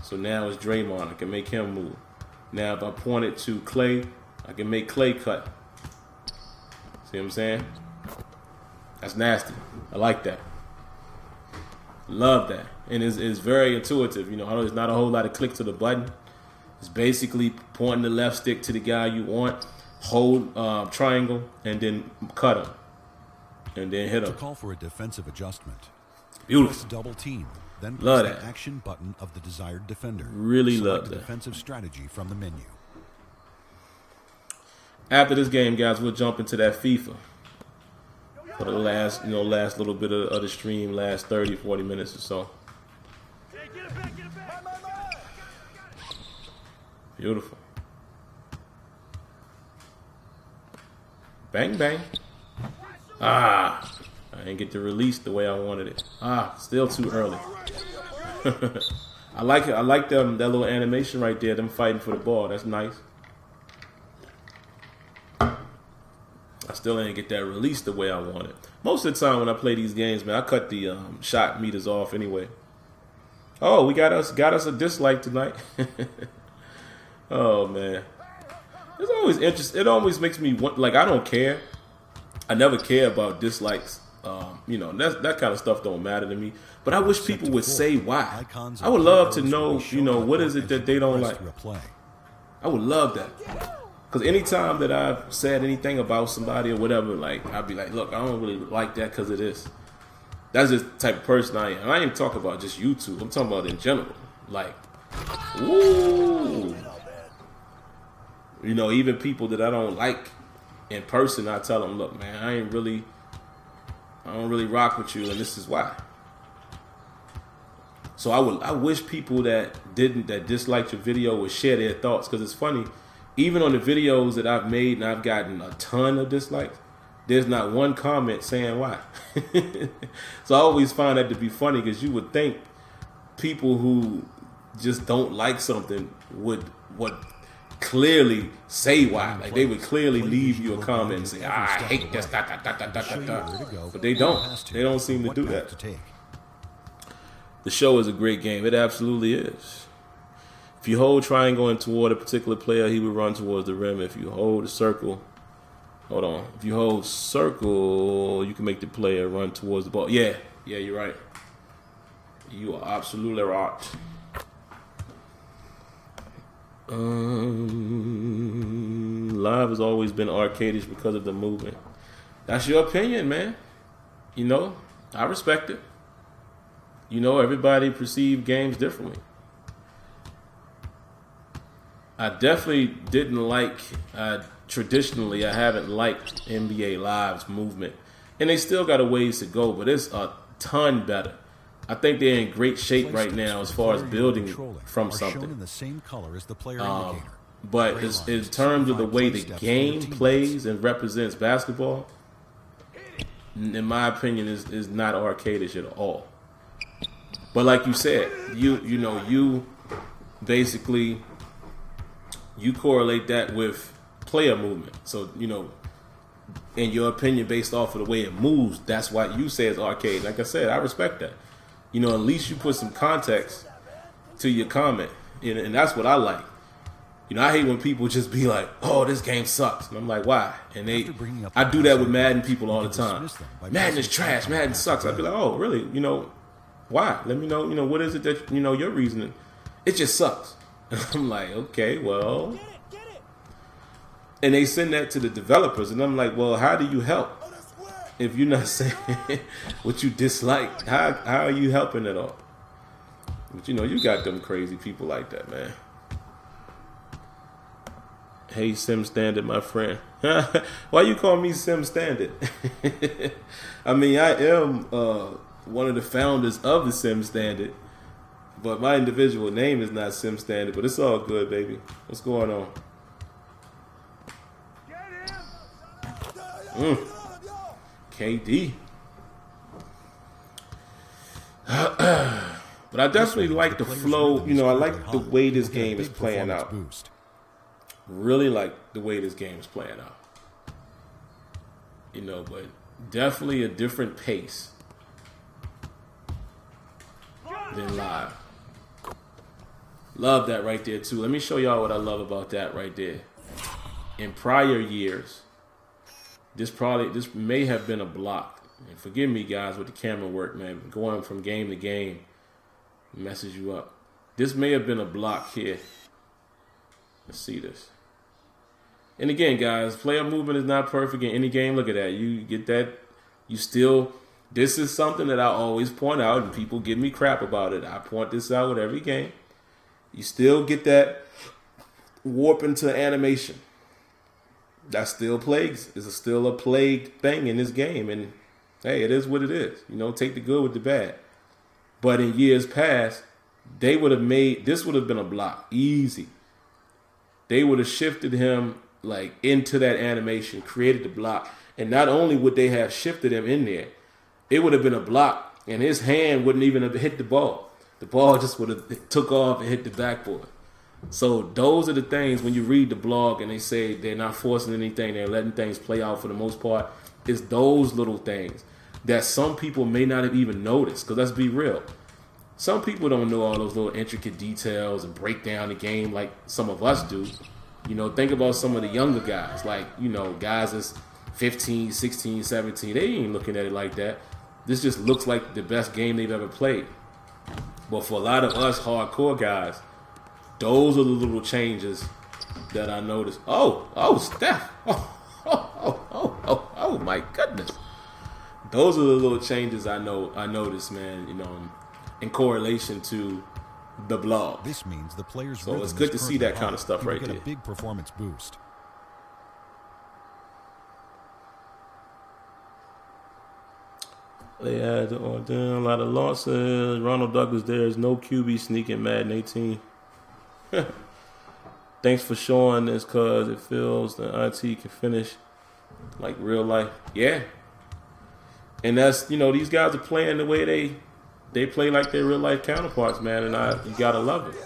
So now it's Draymond. I can make him move. Now if I point it to Clay, I can make Clay cut. See what I'm saying? That's nasty. I like that. Love that. And it's very intuitive. You know, there's not a whole lot of click to the button. It's basically pointing the left stick to the guy you want, hold triangle, and then cut him. And then hit him. To call for a defensive adjustment. Beautiful. Press double team. Then press love the that. action button of the desired defender. Really Select love the that. defensive strategy from the menu. After this game, guys, we'll jump into that FIFA. For the last little bit of the stream, last 30, 40 minutes or so. Beautiful. Bang, bang. I didn't get the release the way I wanted it. Still too early. I like it. I like that little animation right there, them fighting for the ball. That's nice. I still ain't get that release the way I wanted. Most of the time when I play these games, man, I cut the shot meters off anyway. Oh, we got us a dislike tonight. Oh man, it's always interesting. It always makes me want, like, I don't care. I never care about dislikes. You know, that kind of stuff don't matter to me. But I wish people would say why. I would love to know, you know, what is it that they don't like. I would love that. Because anytime that I've said anything about somebody or whatever, like, I'd be like, look, I don't really like that because of this. That's just the type of person I am. And I ain't talking about just YouTube. I'm talking about in general. Like, Ooh. You know, even people that I don't like in person, I tell them, look, man, I don't really rock with you, and this is why. So I wish people that disliked your video would share their thoughts, because it's funny, even on the videos that I've made and I've gotten a ton of dislikes, there's not one comment saying why. So I always find that to be funny, because you would think people who just don't like something would clearly say why. Like, they would clearly leave you a comment and say, I hate this, but they don't. They don't seem to do that. The show is a great game. It absolutely is. If you hold triangle and toward a particular player, he will run towards the rim. If you hold a circle, hold on. If you hold circle, you can make the player run towards the ball. Yeah, you're right. You are absolutely right. Live has always been arcadish because of the movement. That's your opinion, man. You know, I respect it. You know, everybody perceives games differently. I definitely didn't like, traditionally, I haven't liked NBA Live's movement. And they still got a ways to go, but it's a ton better. I think they're in great shape right now as far as building from something. In the same color as the player indicator. But in terms of the way the game plays and represents basketball, in my opinion, is not arcadish at all. But like you said, you basically correlate that with player movement. So, you know, in your opinion, based off of the way it moves, that's why you say it's arcade. Like I said, I respect that. You know, at least you put some context to your comment, and that's what I like. You know, I hate when people just be like, "Oh, this game sucks," and I'm like, "Why?" And I do that with Madden people all the time. Madden is trash. Madden sucks. I'd be like, "Oh, really? You know, why? Let me know. You know, what is it that your reasoning? It just sucks." And I'm like, "Okay, well," and they send that to the developers, and I'm like, "Well, how do you help? If you're not saying what you dislike, how are you helping at all?" But you know, you got them crazy people like that, man. Hey, Sim Standard, my friend. Why you call me Sim Standard? I mean, I am one of the founders of the Sim Standard, but my individual name is not Sim Standard. But it's all good, baby. What's going on? KD. But I definitely like the flow. You know, I like the way this game is playing out. Really like the way this game is playing out. You know, but definitely a different pace than live. Love that right there too. Let me show y'all what I love about that right there. In prior years, this may have been a block. And forgive me, guys, with the camera work, man. Going from game to game messes you up. This may have been a block here. Let's see this. And again, guys, player movement is not perfect in any game. Look at that. You get that. You still. This is something that I always point out, and people give me crap about it. I point this out with every game. You still get that warp into animation. That still plagues. Is still a plagued thing in this game. And hey, it is what it is. You know, take the good with the bad. But in years past, they would have made, this would have been a block. Easy. They would have shifted him like into that animation, created the block. And not only would they have shifted him in there, it would have been a block. And his hand wouldn't even have hit the ball. The ball just would have took off and hit the backboard. So those are the things when you read the blog and they say they're not forcing anything, they're letting things play out for the most part. It's those little things that some people may not have even noticed. Because let's be real. Some people don't know all those little intricate details and break down the game like some of us do. You know, think about some of the younger guys. Like, you know, guys that's 15, 16, 17. They ain't looking at it like that. This just looks like the best game they've ever played. But for a lot of us hardcore guys, those are the little changes that I noticed. Oh, Steph. Oh, my goodness. Those are the little changes I noticed, man, you know, in correlation to the blog. This means the player's So rhythm it's good is to see that kind of currently stuff high. right You there. get a big performance boost. They had a lot of losses. Ronald Douglas, there's no QB sneaking Madden 18. Thanks for showing this, cause it feels the IT can finish like real life. Yeah. And that's, you know, these guys are playing the way they play like their real life counterparts, man. And you gotta love it.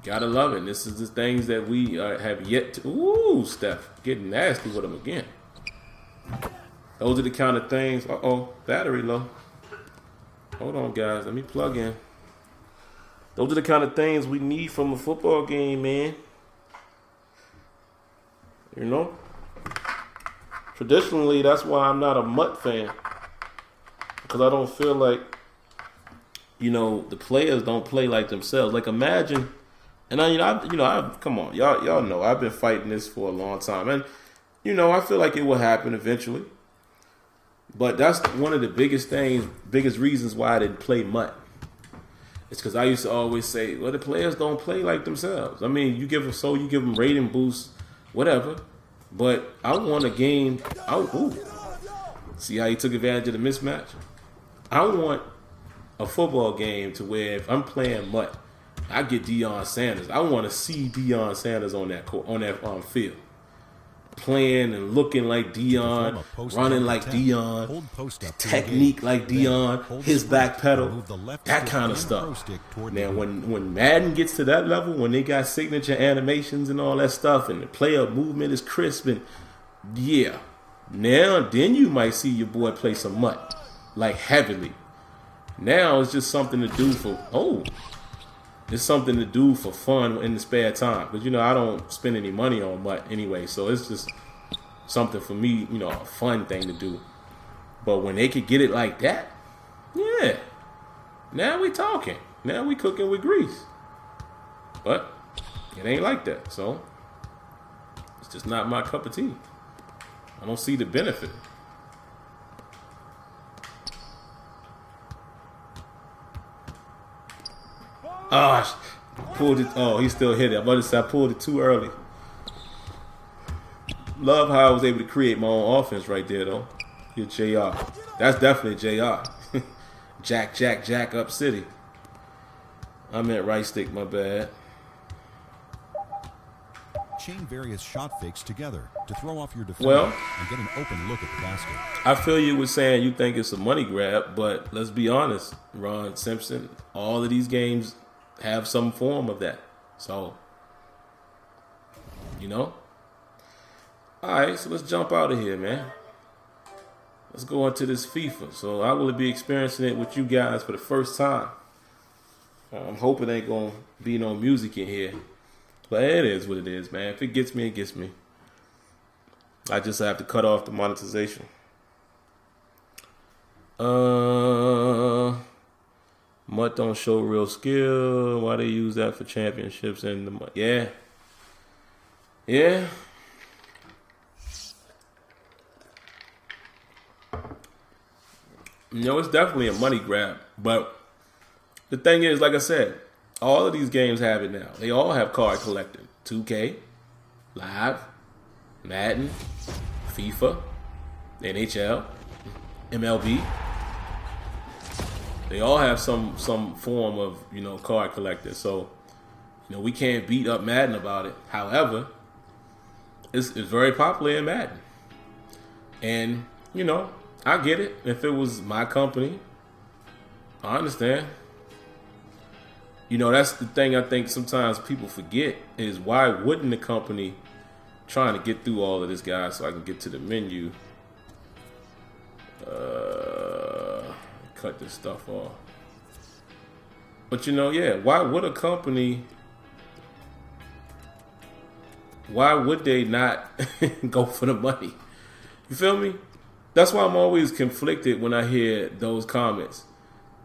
Gotta love it. This is the things that we have yet to. Ooh, Steph, getting nasty with them again. Those are the kind of things. Battery low. Hold on, guys. Let me plug in. Those are the kind of things we need from a football game, man. You know? Traditionally, that's why I'm not a Mutt fan. Because I don't feel like, you know, the players don't play like themselves. Like, imagine, and come on, y'all know I've been fighting this for a long time, and you know, I feel like it will happen eventually. But that's one of the biggest reasons why I didn't play Mutt. It's because I used to always say, well, the players don't play like themselves. I mean, you give them rating boosts, whatever. But I want a game. See how he took advantage of the mismatch? I want a football game to where if I'm playing Mutt, I get Deion Sanders. I want to see Deion Sanders on that field. Playing and looking like Deion, running like Deion, technique like Deion, his back pedal, that kind of stuff. Now, when Madden gets to that level, when they got signature animations and all that stuff, and the player movement is crisp, and yeah, then you might see your boy play some Mutt, like heavily. Now it's just something to do it's something to do for fun in the spare time. But, you know, I don't spend any money on Mutt anyway. So it's just something for me, you know, a fun thing to do. But when they could get it like that, yeah. Now we talking. Now we cooking with grease. But it ain't like that. So it's just not my cup of tea. I don't see the benefit. Pulled it. Oh, he still hit it. I'm about to say I pulled it too early. Love how I was able to create my own offense right there, though. Get JR. That's definitely JR. Jack up city. I meant right stick, my bad. Chain various shot fakes together to throw off your defender and get an open look at the basket. I feel you were saying you think it's a money grab, but let's be honest, Ron Simpson, all of these games have some form of that. So, you know. All right, so let's jump out of here, man. Let's go into this FIFA. So I will be experiencing it with you guys for the first time. I'm hoping ain't going to be no music in here. But it is what it is, man. If it gets me, it gets me. I just have to cut off the monetization. Mutt don't show real skill. Why they use that for championships and the yeah. You know, it's definitely a money grab. But the thing is, like I said, all of these games have it now. They all have card collecting. 2K, Live, Madden, FIFA, NHL, MLB. They all have some form of, you know, card collector. So, you know, we can't beat up Madden about it. However, it's very popular in Madden. And, you know, I get it. If it was my company, I understand. You know, that's the thing I think sometimes people forget is why wouldn't the company trying to get through all of this, guys, so I can get to the menu. Cut this stuff off. But you know, yeah, why would a company, why would they not go for the money? You feel me? That's why I'm always conflicted when I hear those comments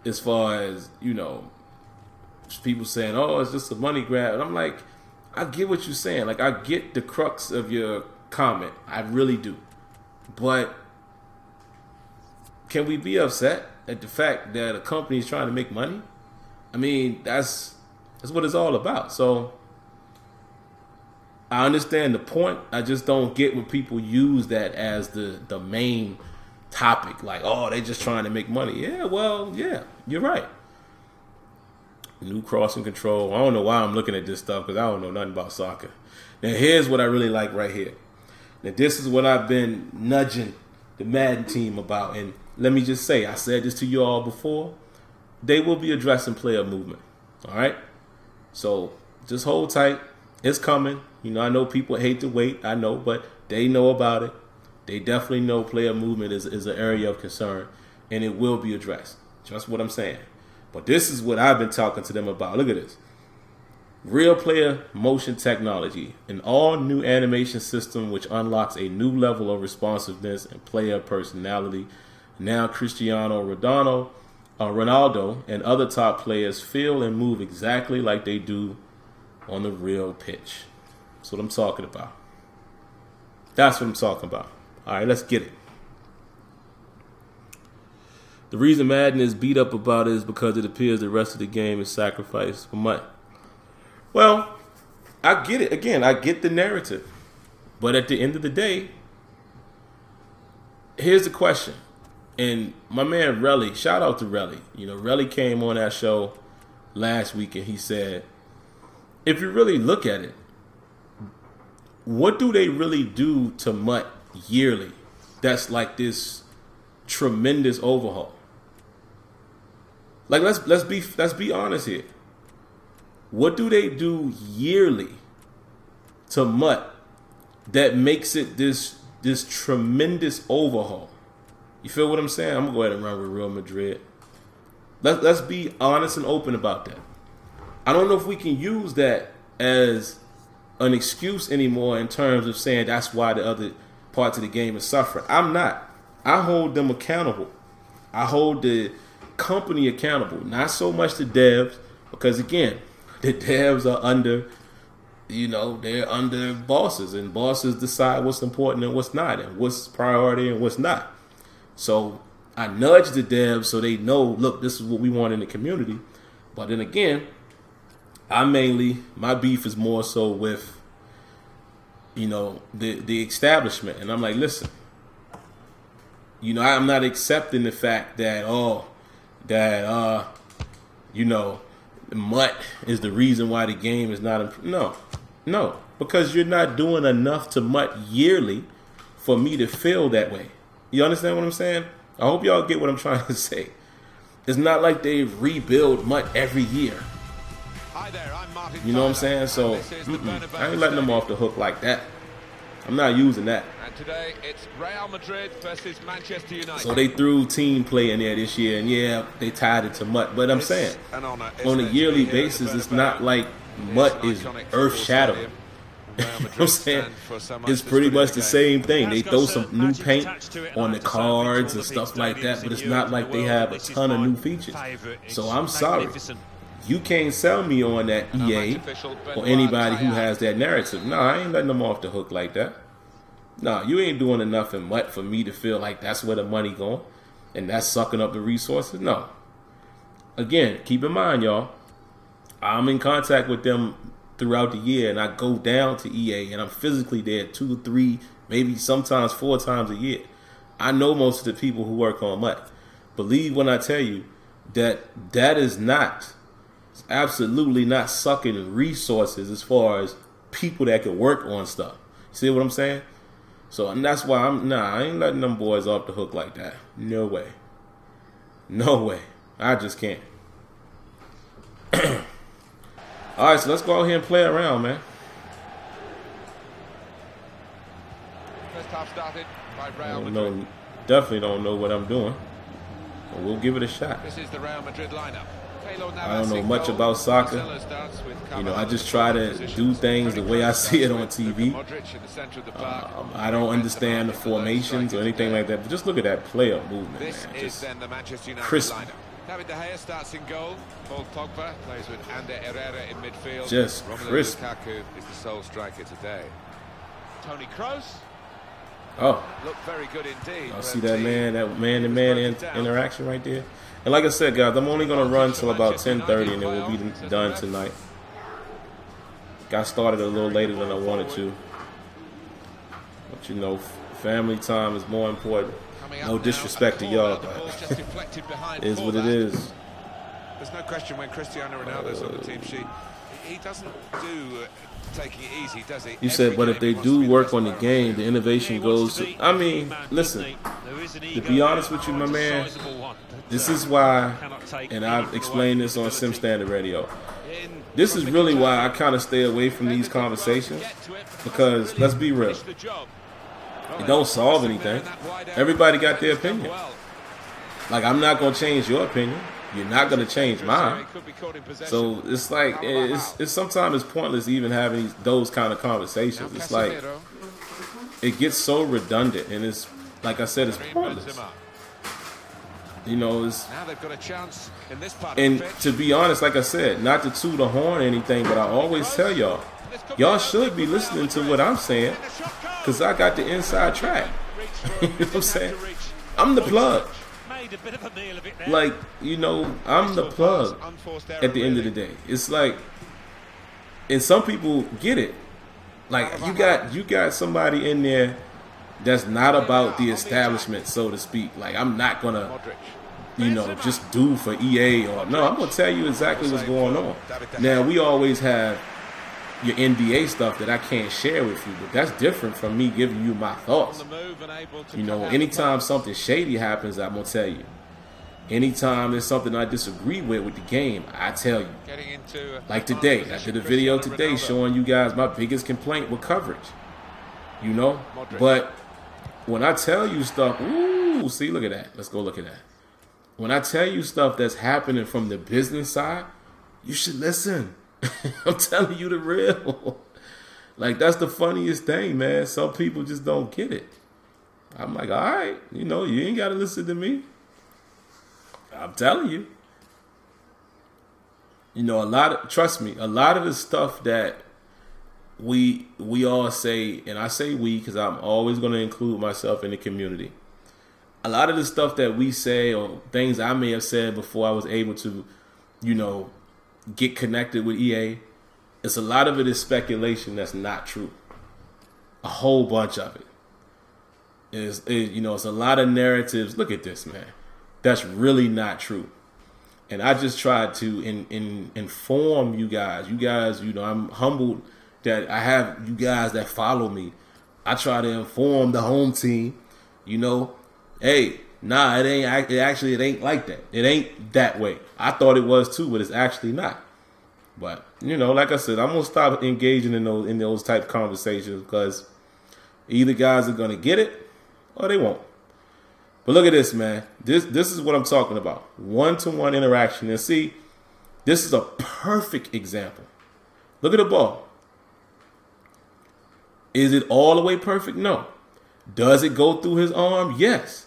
as far as, you know, people saying, oh, it's just a money grab. And I'm like, I get what you're saying. Like, I get the crux of your comment. I really do. But can we be upset at the fact that a company is trying to make money? I mean, that's what it's all about. So I understand the point. I just don't get when people use that as the main topic. Like, oh, they're just trying to make money. Yeah, well, yeah, you're right. New crossing control. I don't know why I'm looking at this stuff because I don't know nothing about soccer. Now, here's what I really like right here. Now, this is what I've been nudging the Madden team about. And let me just say, I said this to you all before. They will be addressing player movement. All right? So just hold tight. It's coming. You know, I know people hate to wait. I know, but they know about it. They definitely know player movement is an area of concern, and it will be addressed. Just what I'm saying. But this is what I've been talking to them about. Look at this. Real player motion technology, an all-new animation system which unlocks a new level of responsiveness and player personality. Now Cristiano Ronaldo and other top players feel and move exactly like they do on the real pitch. That's what I'm talking about. That's what I'm talking about. All right, let's get it. The reason Madden is beat up about it is because it appears the rest of the game is sacrificed for money. Well, I get it. Again, I get the narrative. But at the end of the day, here's the question. And my man Relly, shout out to Relly. You know, Relly came on that show last week and he said, if you really look at it, what do they really do to MUT yearly that's like this tremendous overhaul? Like, let's be honest here. What do they do yearly to MUT that makes it this tremendous overhaul? You feel what I'm saying? I'm gonna go ahead and run with Real Madrid. Let's be honest and open about that. I don't know if we can use that as an excuse anymore in terms of saying that's why the other parts of the game is suffering. I'm not. I hold them accountable. I hold the company accountable, not so much the devs, because again, the devs are under, you know, they're under bosses, and bosses decide what's important and what's not, and what's priority and what's not. So I nudge the devs so they know, look, this is what we want in the community. But then again, my beef is more so with, you know, the establishment. And I'm like, listen, you know, I'm not accepting the fact that, you know, MUT is the reason why the game is not improved. No, because you're not doing enough to MUT yearly for me to feel that way. You understand what I'm saying? I hope y'all get what I'm trying to say. It's not like they rebuild MUT every year. Hi there, I'm Martin. You know what I'm saying? So I ain't letting them off the hook like that. I'm not using that. And today it's Real Madrid versus Manchester United. So they threw team play in there this year, and yeah, they tied it to MUT. But I'm saying, on a yearly basis, it's not like MUT is earth-shattering. You know what I'm saying? It's pretty much the same thing. They throw some new paint on the cards and stuff like that, but it's not like they have a ton of new features. So I'm sorry. You can't sell me on that, EA, or anybody who has that narrative. No, I ain't letting them off the hook like that. No, you ain't doing enough in MUT for me to feel like that's where the money going, and that's sucking up the resources. No. Again, keep in mind, y'all, I'm in contact with them throughout the year, and I go down to EA, and I'm physically there 2, 3, maybe sometimes 4 times a year. I know most of the people who work on MUT. Believe when I tell you that is not, absolutely not sucking resources as far as people that can work on stuff. See what I'm saying? So, and that's why I ain't letting them boys off the hook like that. No way. No way. I just can't. All right, so let's go out here and play around, man. First half started by Real Madrid. Definitely don't know what I'm doing. But we'll give it a shot. This is the Real Madrid lineup. I don't know much about soccer. You know, I just try to do things the way I see it on TV. I don't understand the formations or anything like that. But just look at that player movement, man. Just crisp. David De Gea starts in goal. Paul Pogba plays with Ander Herrera in midfield. Just crisp. Lukaku is the sole striker today. Toni Kroos. Oh, Looked very good indeed. I see that man-to-man interaction right there. And like I said, guys, I'm only gonna run till about 10:30, and it will be done tonight. Got started a little later than I wanted to, but you know, family time is more important. No disrespect to y'all, but it is what it is. There's no question when Cristiano Ronaldo's on the team sheet, he doesn't do taking it easy, does he? You said, but if they do work on the game, the innovation goes to... I mean, listen, to be honest with you, my man, this is why, and I've explained this on Sim Standard Radio, this is really why I kind of stay away from these conversations, because, let's be real, it don't solve anything. Everybody got their opinion. Like, I'm not going to change your opinion. You're not going to change mine. So it's like, it's sometimes it's pointless even having those kind of conversations. It's like, it gets so redundant, and it's, like I said, it's pointless. You know, it's, and to be honest, like I said, not to toot a horn or anything, but I always tell y'all should be listening to what I'm saying, because I got the inside track. You know what I'm saying? I'm the plug. Like, you know, I'm the plug at the end of the day. It's like, and some people get it. Like, you got somebody in there that's not about the establishment, so to speak. Like, I'm not gonna, you know, just do for EA or no. I'm gonna tell you exactly what's going on. Now, we always have your NDA stuff that I can't share with you, but that's different from me giving you my thoughts. You know, anytime something shady happens, I'm gonna tell you. Anytime there's something I disagree with the game, I tell you. Like today, I did a video today showing you guys my biggest complaint with coverage. You know, but when I tell you stuff, ooh, see, look at that. Let's go look at that. When I tell you stuff that's happening from the business side, you should listen. I'm telling you the real. Like, that's the funniest thing, man. Some people just don't get it. I'm like, all right, you know, you ain't got to listen to me. I'm telling you. You know, trust me, a lot of the stuff that we all say, and I say we because I'm always going to include myself in the community. A lot of the stuff that we say or things I may have said before I was able to, you know, get connected with EA, it's a lot of it is speculation that's not true. A whole bunch of it is, you know, it's a lot of narratives. Look at this, man. That's really not true. And I just tried to inform you guys. You guys, you know, I'm humbled that I have you guys that follow me. I try to inform the home team, you know, hey, nah, it ain't like that. It ain't that way. I thought it was too, but it's actually not. But, you know, like I said, I'm going to stop engaging in those type of conversations because either guys are going to get it or they won't. But look at this, man. This is what I'm talking about. One-to-one interaction. And see, this is a perfect example. Look at the ball. Is it all the way perfect? No. Does it go through his arm? Yes.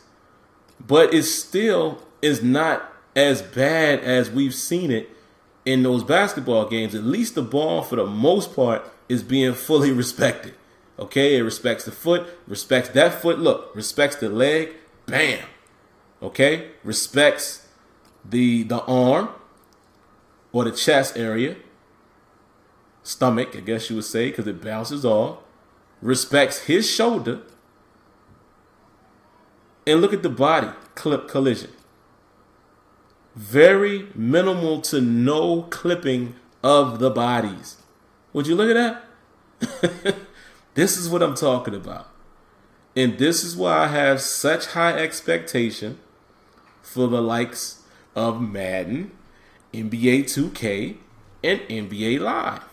But it still is not as bad as we've seen it in those basketball games. At least the ball, for the most part, is being fully respected. Okay? It respects the foot, respects that foot. Look, respects the leg. Bam. Okay? Respects the arm or the chest area. Stomach, I guess you would say, because it bounces off. Respects his shoulder. And look at the body collision. Very minimal to no clipping of the bodies. Would you look at that? This is what I'm talking about. And this is why I have such high expectation for the likes of Madden, NBA 2K, and NBA Live.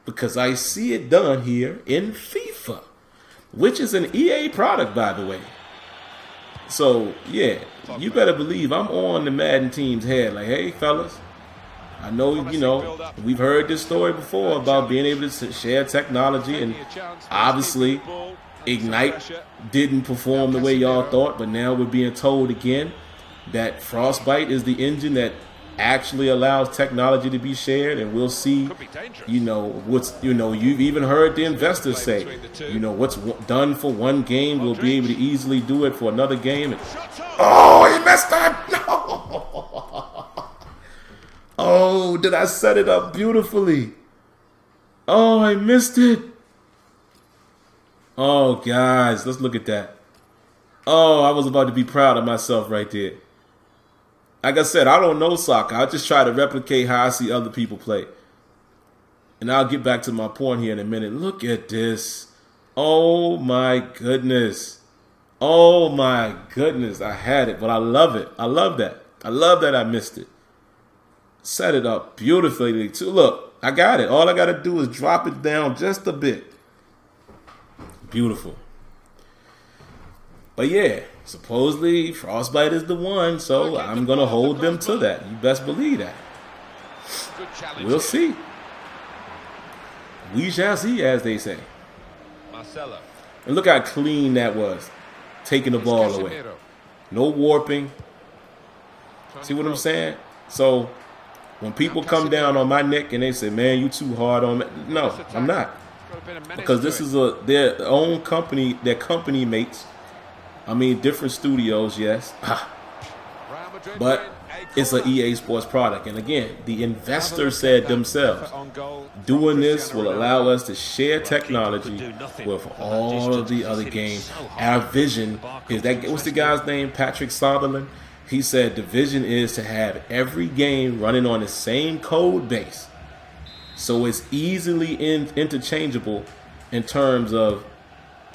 Because I see it done here in FIFA, which is an EA product, by the way. So, yeah, you better believe I'm on the Madden team's head. Like, hey, fellas, I know, you know, we've heard this story before about being able to share technology, and obviously Ignite didn't perform the way y'all thought, but now we're being told again that Frostbite is the engine that actually allows technology to be shared, and we'll see, you know, what's, you know, you've even heard the investors say, you know, what's done for one game, we'll be able to easily do it for another game. And, oh, he messed up. No. Oh, did I set it up beautifully? Oh, I missed it. Oh, guys, let's look at that. Oh, I was about to be proud of myself right there. Like I said, I don't know soccer. I just try to replicate how I see other people play. And I'll get back to my point here in a minute. Look at this. Oh, my goodness. Oh, my goodness. I had it, but I love it. I love that. I love that I missed it. Set it up beautifully, too. Look, I got it. All I got to do is drop it down just a bit. Beautiful. But yeah, supposedly Frostbite is the one, so I'm going to hold them to that. You best believe that. We'll see. We shall see, as they say. And look how clean that was. Taking the ball away. No warping. See what I'm saying? So when people come down on my neck and they say, man, you too hard on me. No, I'm not. Because this is their own company, their company mates. I mean, different studios, yes. But it's an EA Sports product. And again, the investor said themselves, doing this will allow us to share technology with all of the other games. Our vision is that, what's the guy's name? Patrick Sutherland. He said the vision is to have every game running on the same code base. So it's easily interchangeable in terms of,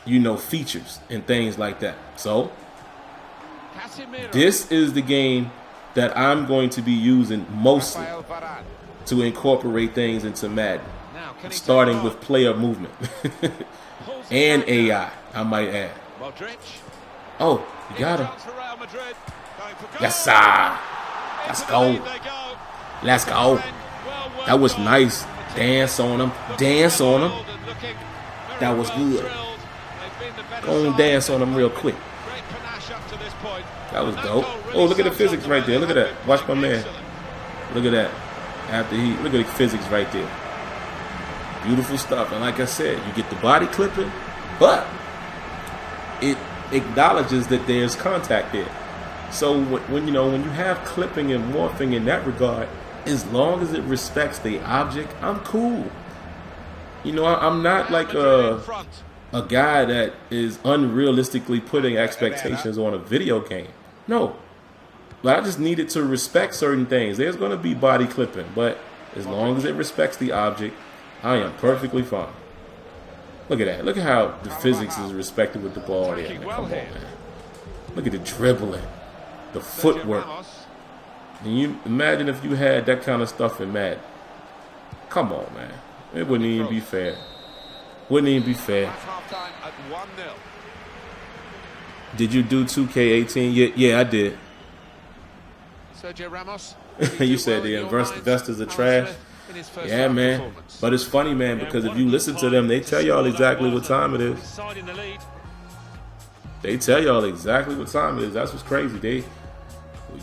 you know, features and things like that. So this is the game that I'm going to be using mostly to incorporate things into Madden, starting with player movement and AI, I might add. Oh, you got him. Yes, sir. Let's go. Let's go. That was nice. Dance on him. Dance on him. That was good. Go and dance on him real quick. That was dope. Oh, look at the physics right there. Look at that. Watch my man. Look at that. After he, look at the physics right there. Beautiful stuff. And like I said, you get the body clipping, but it acknowledges that there's contact there. So when you know, when you have clipping and morphing in that regard, as long as it respects the object, I'm cool. You know, I'm not like a guy that is unrealistically putting expectations on a video game. No. But I just needed to respect certain things. There's going to be body clipping, but as long as it respects the object, I am perfectly fine. Look at that. Look at how the physics is respected with the ball there. Man. Come on, man. Look at the dribbling, the footwork. And you imagine if you had that kind of stuff in Madden. Come on, man. It wouldn't even be fair. Wouldn't even be fair. Did you do 2K18? Yeah, I did. Sergio Ramos. You said the investors are trash. Yeah, man. But it's funny, man, because if you listen to them, they tell y'all exactly what time it is. They tell y'all exactly what time it is. That's what's crazy.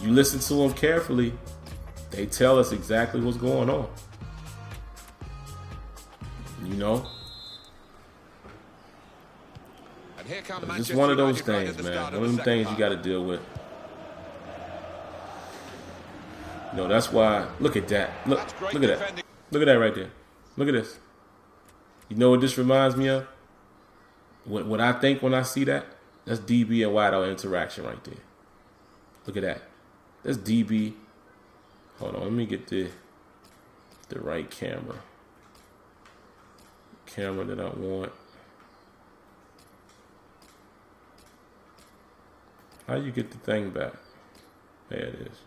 You listen to them carefully, they tell us exactly what's going on. You know? It's just one of those things, man. One of them things you got to deal with. You know, that's why. Look at that. Look at that. Look at that right there. Look at this. You know what this reminds me of? What I think when I see that? That's DB and wideout interaction right there. Look at that. That's DB. Hold on, let me get the right camera. Camera that I want. How you get the thing back? There it is.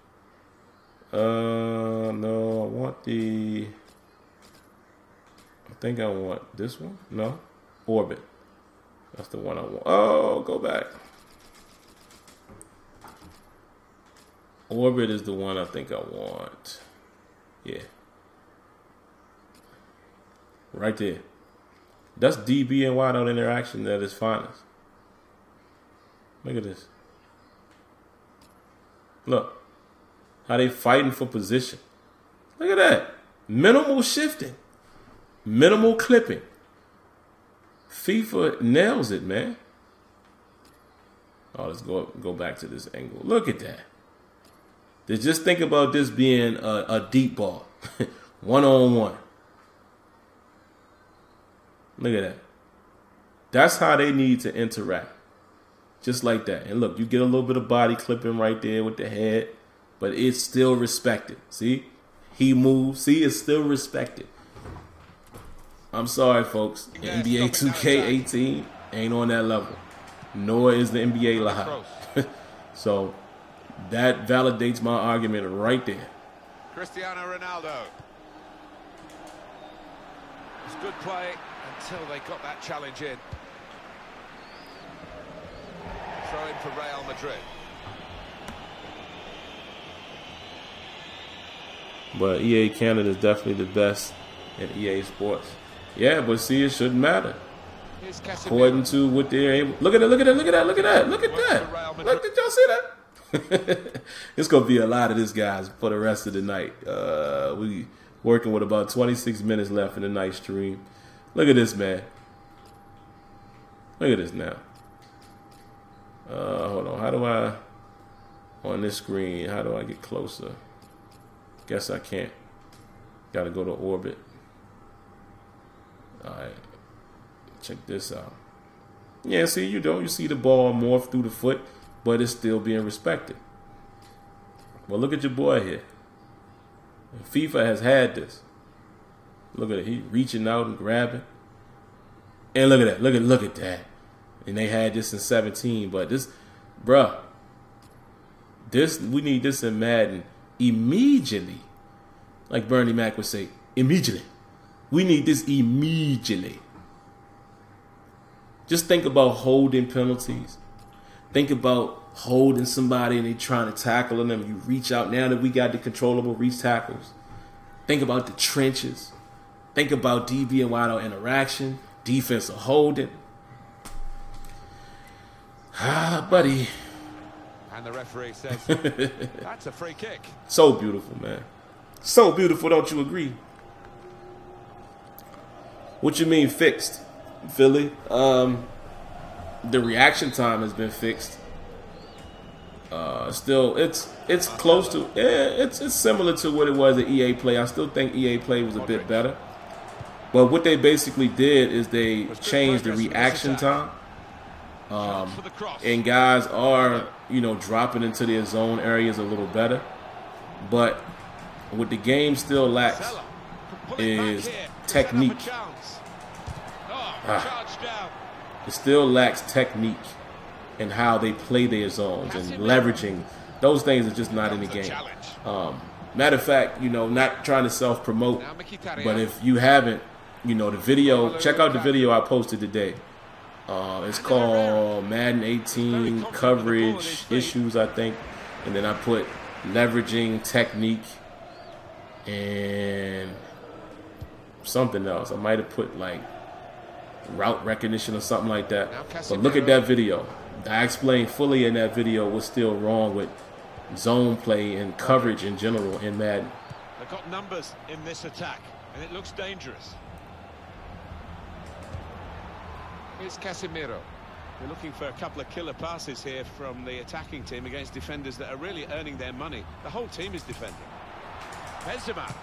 No, I want the. I think I want this one. No, orbit. That's the one I want. Oh, go back. Orbit is the one I think I want. Yeah. Right there. That's DB and wideout interaction at its finest. Look at this. Look. How they fighting for position. Look at that. Minimal shifting. Minimal clipping. FIFA nails it, man. Oh, let's go back to this angle. Look at that. Just think about this being a deep ball. One-on-one. Look at that. That's how they need to interact. Just like that. And look, you get a little bit of body clipping right there with the head, but it's still respected. See? He moves. See, it's still respected. I'm sorry, folks. The NBA 2K18 ain't on that level. Nor is the NBA Live. So that validates my argument right there. Cristiano Ronaldo. It's good play until they got that challenge in. Throw in for Real Madrid. But EA Canada is definitely the best in EA Sports. Yeah, but see, it shouldn't matter. According to what they're able. Look at that, look at that, look at that, look at that, look at that. Look, did y'all see that? It's going to be a lot of this, guys, for the rest of the night. We working with about 26 minutes left in the night stream. Look at this, man. Look at this now. Hold on. How do I, on this screen, how do I get closer? Guess I can't. Got to go to orbit. All right. Check this out. Yeah, see, you see the ball morph through the foot, but it's still being respected. Well, look at your boy here. FIFA has had this. Look at it. He reaching out and grabbing. And look at that. Look at that. And they had this in 17, but this, bruh, we need this in Madden immediately. Like Bernie Mac would say, immediately. We need this immediately. Just think about holding penalties. Think about holding somebody and they trying to tackle them. You reach out. Now that we got the controllable reach tackles. Think about the trenches. Think about DB and wideout interaction. Defensive holding. Ah, buddy. And the referee says, that's a free kick. So beautiful, man. So beautiful, don't you agree? What you mean fixed, Philly? The reaction time has been fixed. Still, it's close to, it's similar to what it was at EA Play. I still think EA Play was a bit better. But what they basically did is they changed the reaction time. And guys are, dropping into their zone areas a little better. But what the game still lacks is technique. It still lacks technique in how they play their zones and leveraging. Those things are just not in the game. Matter of fact, not trying to self-promote, but if you haven't, the video, check out the video I posted today. It's called Madden 18 Coverage Issues, I think. And then I put leveraging technique and something else. I might have put like route recognition or something like that. But look at that video. I explained fully in that video what's still wrong with zone play and coverage in general in Madden. They've got numbers in this attack, and it looks dangerous. Here's Casemiro. They're looking for a couple of killer passes here from the attacking team against defenders that are really earning their money. The whole team is defending. Benzema.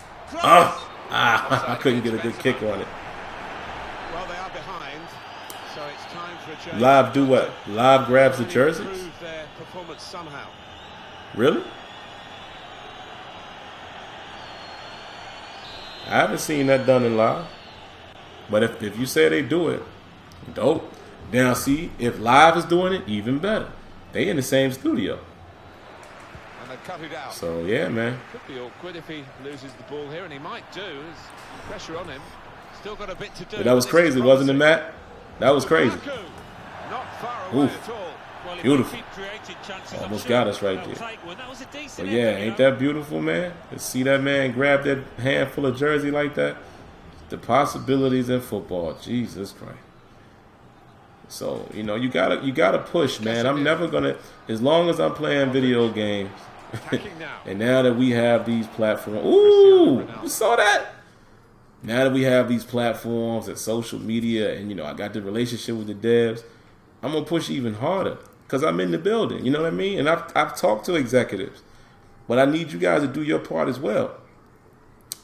I couldn't get a good kick on it. Well, they are behind, so it's time for a change. Live do what? Live grabs the jerseys? Improve their performance somehow. Really? I haven't seen that done in live. But if you say they do it, dope. Now see, if live is doing it, even better. They in the same studio. And they cut it out. So yeah, man. Could be awkward if he loses the ball here, and he might do. There's pressure on him. Still got a bit to do. But that was crazy, wasn't it, Matt? That was crazy. Not far away at all. Well, beautiful. Almost got us right there. But yeah, ain't that beautiful, man? To see that man grab that handful of jersey like that. The possibilities in football, Jesus Christ. So, you gotta push, man. I'm never gonna, as long as I'm playing video games, Attacking now. And now that we have these platforms, ooh, you saw that? Now that we have these platforms and social media, and I got the relationship with the devs, I'm gonna push even harder because I'm in the building. You know what I mean? And I've talked to executives, but I need you guys to do your part as well.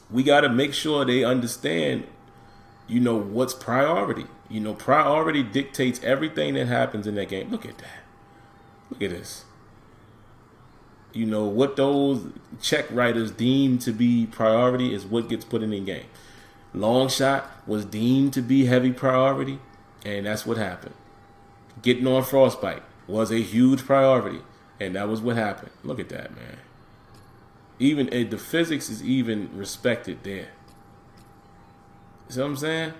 We got to make sure they understand, what's priority. Priority dictates everything that happens in that game. Look at that. Look at this. What those check writers deem to be priority is what gets put in the game. Long shot was deemed to be heavy priority, and that's what happened. Getting on frostbite was a huge priority, and that was what happened. Look at that, man. Even the physics is even respected there. See what I'm saying?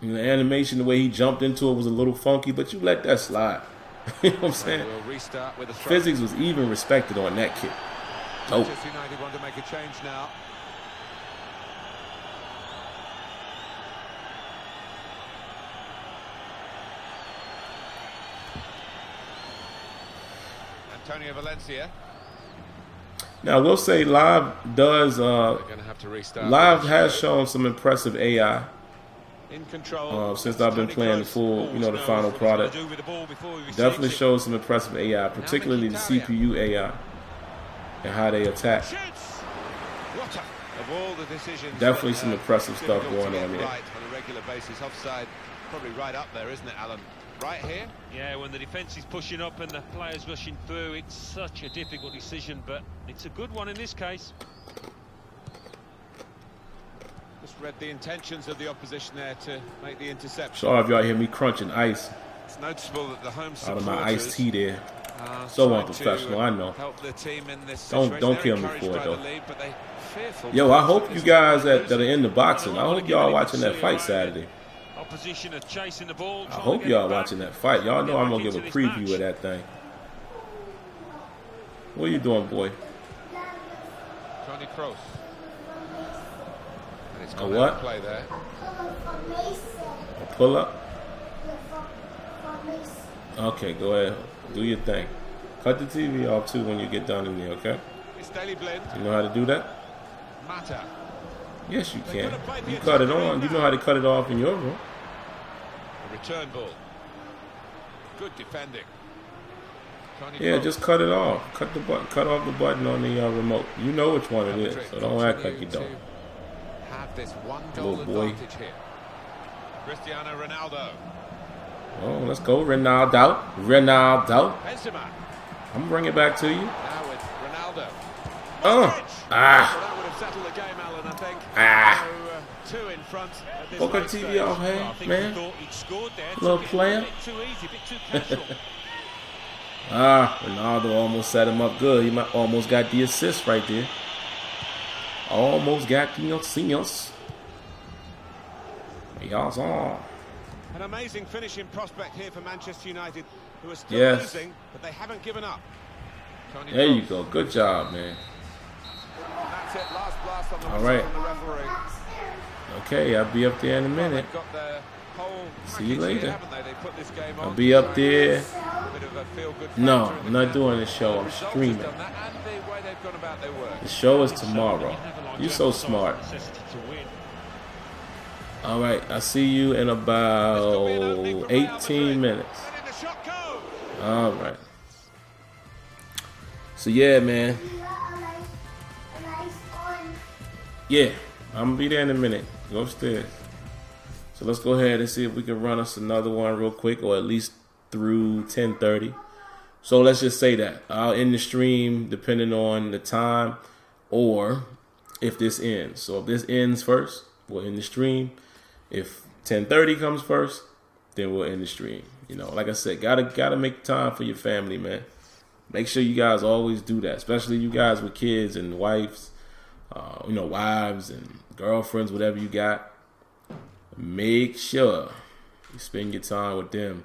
The animation, the way he jumped into it was a little funky, but you let that slide. You know what I'm saying? We'll restart with a physics was even respected on that kick. Oh. Manchester United want to make a change now. Antonio Valencia. Now, we'll say Live does. We're going to have to restart. Live has shown some impressive AI. In control. Since I've been playing the full, the final product. Definitely shows some impressive AI, particularly the CPU AI and how they attack. Of all the decisions, definitely some impressive stuff going on there. Right on a regular basis, offside, probably right up there, isn't it, Alan? Right here. Yeah, when the defence is pushing up and the players rushing through, it's such a difficult decision, but it's a good one in this case. Just read the intentions of the opposition there to make the interception. Sorry if y'all hear me crunching ice. It's noticeable that the home out of my iced tea there. So unprofessional, I know. Help the team in this don't kill me for it though. Lead, but yo, I hope you guys that are into boxing, I hope y'all watching that fight Saturday. Opposition are chasing the ball. I hope y'all watching that fight. Y'all know I'm gonna give a preview of that thing. What are you doing, boy? Tony Kroos. A what? Play there. A pull up? Okay, go ahead. Do your thing. Cut the TV off too when you get done in there, okay? It's Daily Blind. You know how to do that? Mata. Yes, you can. You cut it on. You know how to cut it off in your room. A return ball. Good defending. Yeah, just cut it off. Cut the button. Cut off the button on the remote. You know which one it is, so don't act like you don't. Have this one goal advantage here. Cristiano Ronaldo. Oh, let's go, Ronaldo. Ronaldo. Benzema. I'm gonna bring it back to you. Now it's Ronaldo. Oh. So that would have settled the game, Alan, I think. So, 2 in front. Cut the TV off, hey, man. Little player. Ronaldo almost set him up good. He almost got the assist right there. Almost got the assist. An amazing finishing prospect here for Manchester United, who are still losing, but they haven't given up. There you go. Good job, man. That's it. Last blast on the all right. On the referee. Okay, I'll be up there in a minute. See you later. I'll be up there. No, I'm not doing the show. I'm streaming. The show is tomorrow. You're so smart. All right, I'll see you in about 18 minutes. All right. So, yeah, man. Yeah, I'm going to be there in a minute. Go upstairs. So let's go ahead and see if we can run us another one real quick, or at least through 10:30. So let's just say that I'll end the stream depending on the time or if this ends. So if this ends first, we'll end the stream. If 10:30 comes first, then we'll end the stream. Like I said, gotta make time for your family, man. Make sure you guys always do that, especially you guys with kids and wives, wives and girlfriends, whatever you got. Make sure you spend your time with them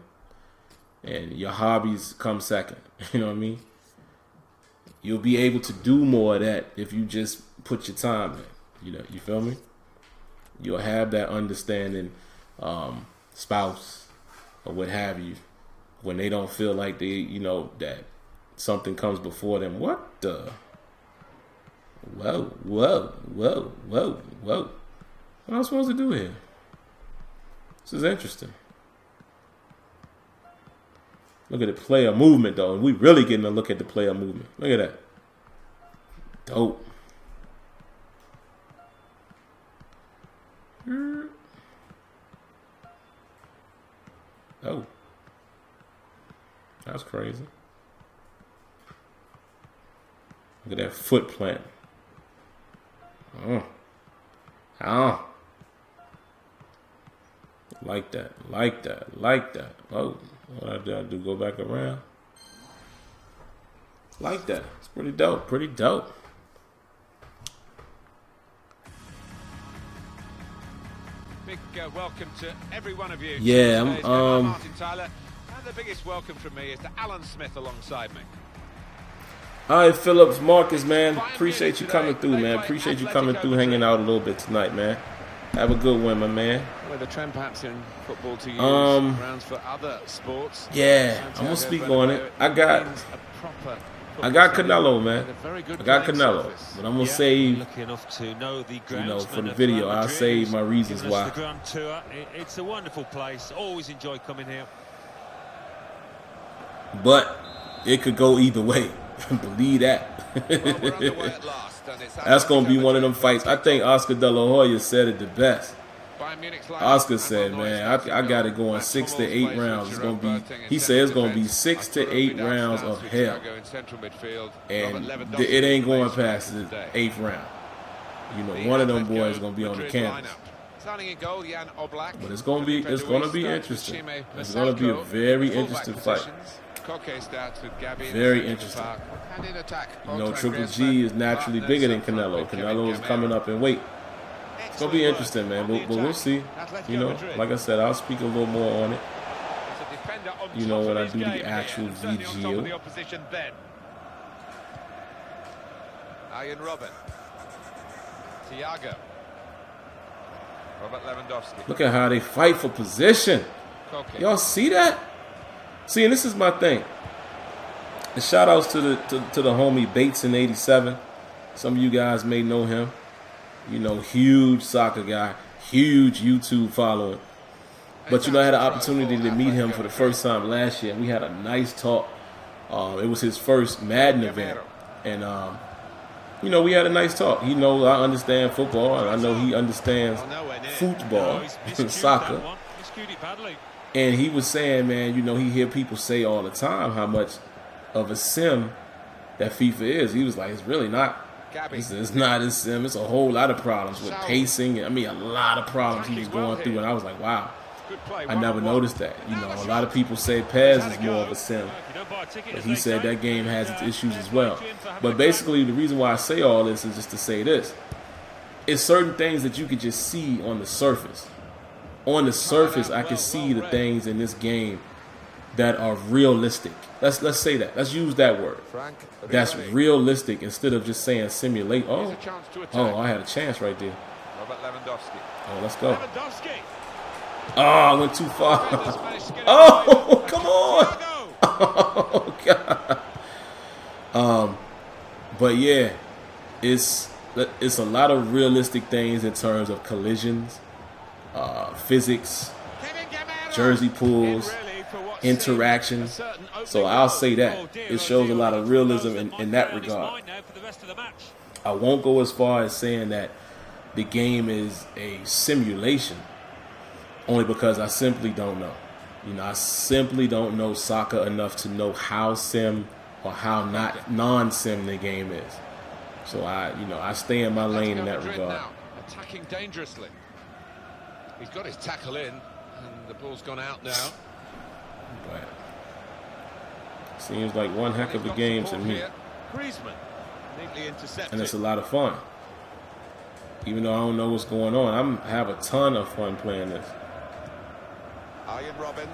and your hobbies come second. You know what I mean? You'll be able to do more of that if you just put your time in. You feel me? You'll have that understanding spouse or what have you when they don't feel like they, that something comes before them. What the? Whoa, whoa, whoa, whoa, whoa. What am I supposed to do here? This is interesting. Look at the player movement, though. We really getting a look at the player movement. Look at that. Dope. Oh. That's crazy. Look at that foot plant. Oh. Oh. Like that. Like that. Like that. Oh. What did I do? Go back around? Like that. It's pretty dope. Pretty dope. Big welcome to every one of you. Yeah, I'm Martin Tyler, and the biggest welcome from me is to Alan Smith alongside me. All right, Phillips, Marcus, man. Appreciate you coming through, man. Appreciate you coming through, hanging out a little bit tonight, man. Have a good one, my man. With a trend perhaps in football to use rounds for other sports. Yeah, I'm gonna speak on it. I got Canelo, man. I got Canelo, but I'm gonna save, lucky enough to know the for the video. I'll save my reasons why. The Grand Tour. It's a wonderful place. Always enjoy coming here. But it could go either way. Believe that. That's gonna be one of them fights. I think Oscar De La Hoya said it the best. Oscar said, man, I got it going 6 to 8 rounds. It's gonna be, he said it's gonna be 6 to 8 rounds of hell, and it ain't going past the 8th round. You know, one of them boys is gonna be on the canvas. But it's gonna be interesting. It's gonna be a very interesting fight. Very interesting. You know, Triple G is naturally bigger than Canelo. Canelo is coming up in weight. It's going to be interesting, man, but we'll see. You know, like I said, I'll speak a little more on it, you know, when I do the actual VGO. Ian Robin. Thiago. Robert Lewandowski. Look at how they fight for position. Y'all see that? See, and this is my thing. The shout outs to the homie Bates in 87. Some of you guys may know him. You know, huge soccer guy, huge YouTube following. But, you know, I had an opportunity to meet him for the first time last year. We had a nice talk. It was his first Madden event. And, you know, we had a nice talk. He knows I understand football, and I know he understands football, soccer. And he was saying, man, you know, he hear people say all the time how much of a sim that FIFA is. He was like, it's really not. He said, it's not a sim. It's a whole lot of problems with pacing. I mean, a lot of problems he was going through. And I was like, wow, I never noticed that. You know, a lot of people say PES is more of a sim. But he said that game has its issues as well. But basically, the reason why I say all this is just to say this. It's certain things that you could just see on the surface. On the surface, I can see the things in this game that are realistic. Let's say that. Let's use that word. That's realistic instead of just saying simulate. Oh, I had a chance right there. Robert Lewandowski. Oh, let's go. Oh, I went too far. Oh, come on. Oh, God. But yeah, it's a lot of realistic things in terms of collisions, physics, jersey pulls, interactions. So I'll say that it shows a lot of realism in that regard. I won't go as far as saying that the game is a simulation, only because I simply don't know. You know, I simply don't know soccer enough to know how sim or how not non-sim the game is. So I stay in my lane in that regard. Attacking dangerously. He's got his tackle in, and the ball's gone out now. But seems like one heck of a game to me. And it's a lot of fun. Even though I don't know what's going on, I have a ton of fun playing this. Ian Robin.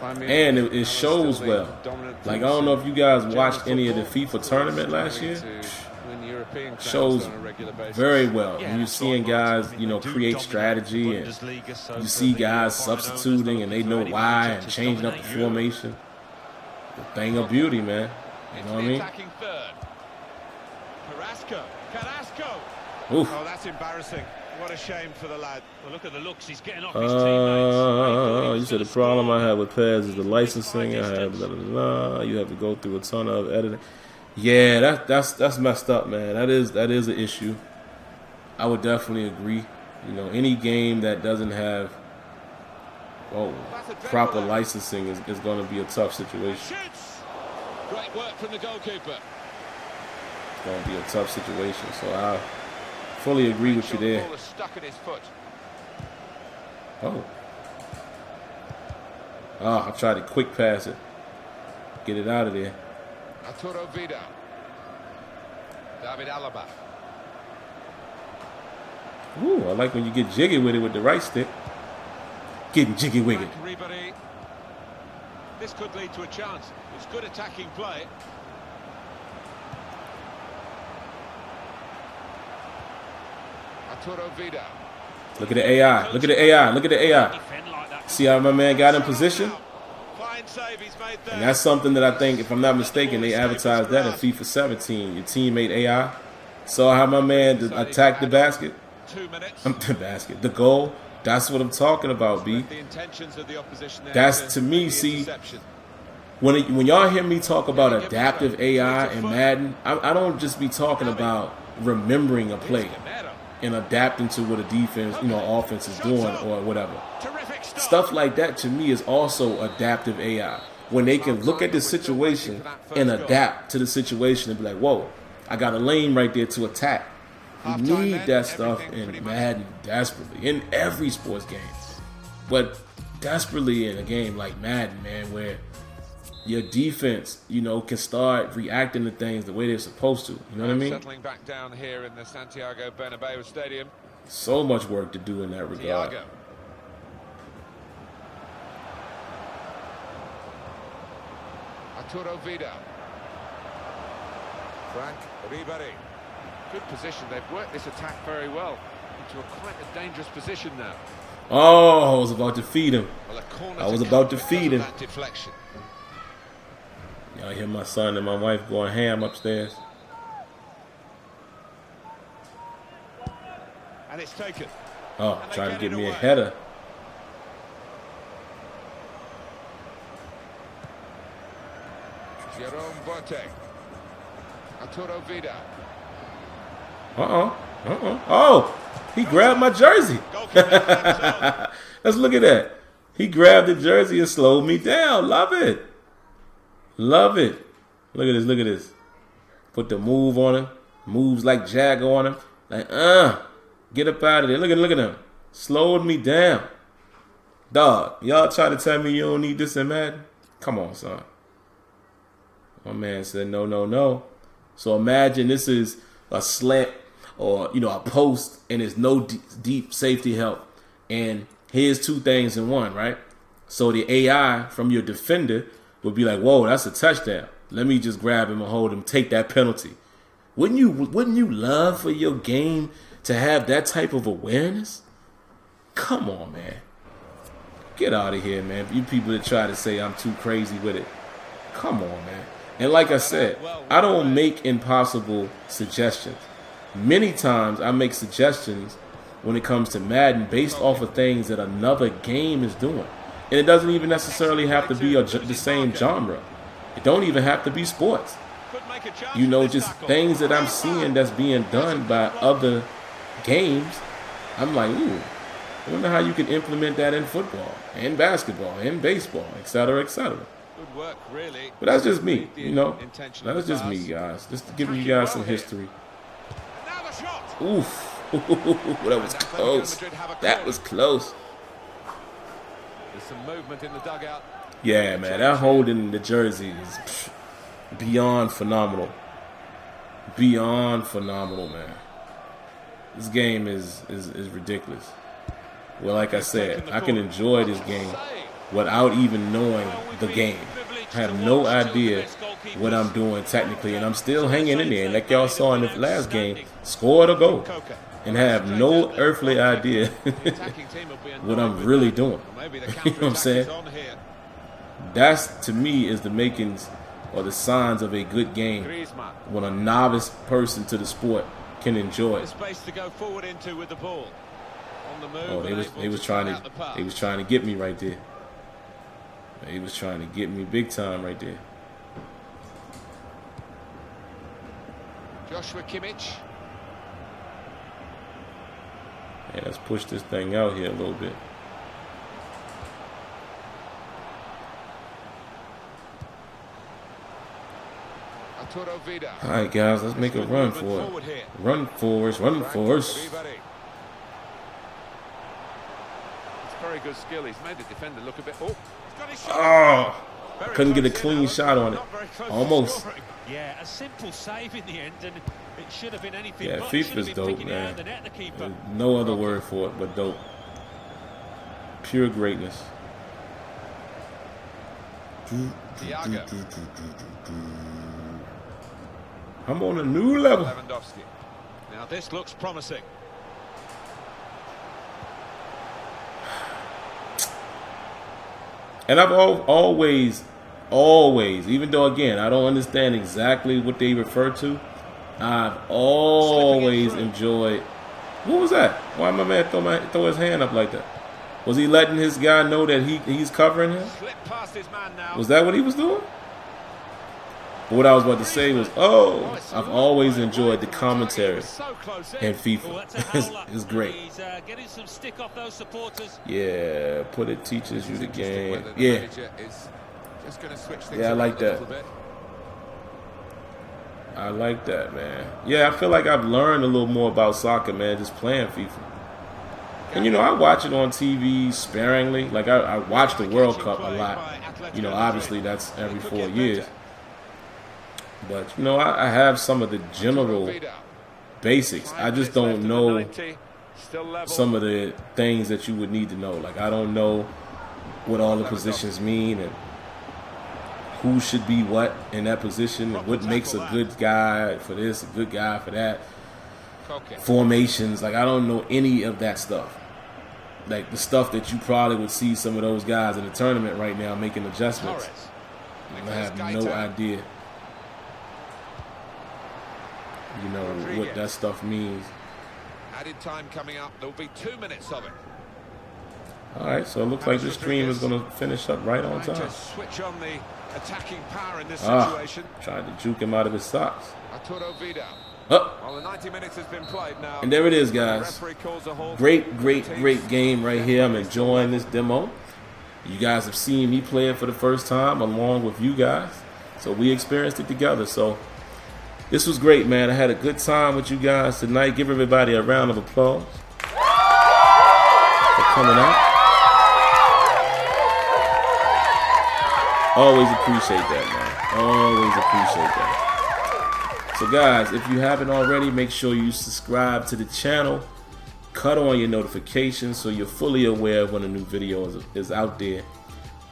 And it shows well. Like, I don't know if you guys watched any of the FIFA tournament last year. shows very well. And you're seeing guys, you know, create strategy, and you see guys substituting, and they know why, and changing up the formation. The thing of beauty, man. You know what I mean? Oof. Oh, that's embarrassing. What a shame for the lad. Well, look at the looks. He's getting off his teammates. You said the problem I have with PES is the licensing. I have blah, blah, blah. You have to go through a ton of editing. Yeah, that's messed up, man. That is an issue. I would definitely agree. You know, any game that doesn't have proper licensing is going to be a tough situation. Great work from the goalkeeper. It's going to be a tough situation. So I fully agree with you there. I tried to quick pass it. Get it out of there. Arturo Vidal. David Alaba. Ooh, I like when you get jiggy with it with the right stick. Getting jiggy with it. This could lead to a chance. It's good attacking play. Arturo Vidal. Look at the AI. Look at the AI. Look at the AI. See how my man got in position? And that's something that I think, if I'm not mistaken, they advertised that in FIFA 17. Your teammate AI saw how my man attacked the basket. 2 minutes. The goal. That's what I'm talking about, B. That's, to me, see, when y'all hear me talk about adaptive AI in Madden, I don't just be talking about remembering a play and adapting to what a defense, you know, offense is doing or whatever. Stuff like that, to me, is also adaptive AI. When they can look at the situation and adapt to the situation and be like, whoa, I got a lane right there to attack. You need that stuff in Madden desperately, in every sports game. But desperately in a game like Madden, man, where your defense, you know, can start reacting to things the way they're supposed to. You know what I mean? Settling back down here in the Santiago Bernabeu Stadium. So much work to do in that regard. Thiago. Arturo Vidal. Frank Ribéry. Good position. They've worked this attack very well into quite a dangerous position now. Oh, I was about to feed him. Well, I was about to feed him. That deflection. Y'all hear my son and my wife going ham upstairs. And it's taken. Oh, trying to get me a header. Jerome Boateng. Arturo Vidal. Oh, he grabbed my jersey. Let's look at that. He grabbed the jersey and slowed me down. Love it. Love it. Look at this. Look at this. Put the move on him. Moves like Jagger on him. Like, get up out of there. Look at him. Slowed me down. Dog, y'all try to tell me you don't need this in Madden? Come on, son. My man said no, no, no. So imagine this is a slant or, you know, a post, and there's no deep safety help. And here's two things in one, right? So the AI from your defender would be like, whoa, that's a touchdown. Let me just grab him and hold him, take that penalty. Wouldn't you love for your game to have that type of awareness? Come on, man. Get out of here, man. You people that try to say I'm too crazy with it. Come on, man. And like I said, I don't make impossible suggestions. Many times I make suggestions when it comes to Madden based off of things that another game is doing. And it doesn't even necessarily have to be the same genre. It don't even have to be sports. You know, just things that I'm seeing that's being done by other games. I'm like, ooh, I wonder how you can implement that in football and basketball and baseball, etc., etc. Good work, really. But that's just me, you know. That's just me, guys. Just to give you guys some history. Oof. That was close. That was close. There's some movement in the dugout. Yeah, man. That holding the jersey is beyond phenomenal. Beyond phenomenal, man. This game is ridiculous. Well, like I said, I can enjoy this game without even knowing the game. I have no idea what I'm doing technically, and I'm still hanging in there. And like y'all saw in the last game, scored a goal and have no earthly idea what I'm really doing. You know what I'm saying? That's, to me, is the makings or the signs of a good game when a novice person to the sport can enjoy it. Space to go forward into with the ball. On the move, oh, they was trying to get me right there. He was trying to get me big time right there. Joshua Kimmich. Yeah, let's push this thing out here a little bit. All right, guys, let's make a run for it. Run for us, run for us. It's very good skill. He's made the defender look a bit. Oh, he's got his shot. Oh, couldn't get a clean shot on it. Almost. Yeah, a simple save in the end, and it should have been anything. Yeah, FIFA's dope, man. There's no other word for it but dope. Pure greatness. I'm on a new level. Now this looks promising. And I've always, even though, again, I don't understand exactly what they refer to, I've always enjoyed. What was that? Why my man throw his hand up like that? Was he letting his guy know that he's covering him? Was that what he was doing? But what I was about to say was, I've always enjoyed the commentary in FIFA. It's great. Yeah, put it teaches you the game. Yeah. Yeah, I like that. I like that, man. Yeah, I feel like I've learned a little more about soccer, man, just playing FIFA. And, you know, I watch it on TV sparingly. Like, I watch the World Cup a lot. You know, obviously that's every 4 years. But, you know, I have some of the general basics. I just don't know some of the things that you would need to know. Like, I don't know what all the positions mean and who should be what in that position and what makes a good guy for this, a good guy for that. Formations. Like, I don't know any of that stuff. Like, the stuff that you probably would see some of those guys in the tournament right now making adjustments. I have no idea. You know what that stuff means. Added time coming up. There'll be 2 minutes of it. All right, so it looks like this stream is going to finish up right on time. Switch on the attacking power in this situation. Tried to juke him out of his socks. Well, the 90 minutes has been played now. And there it is, guys. Great game right here. I'm enjoying this demo. You guys have seen me play it for the first time along with you guys. So we experienced it together. So this was great, man. I had a good time with you guys tonight. Give everybody a round of applause for coming out. Always appreciate that, man. Always appreciate that. So, guys, if you haven't already, make sure you subscribe to the channel. Cut on your notifications so you're fully aware of when a new video is out there.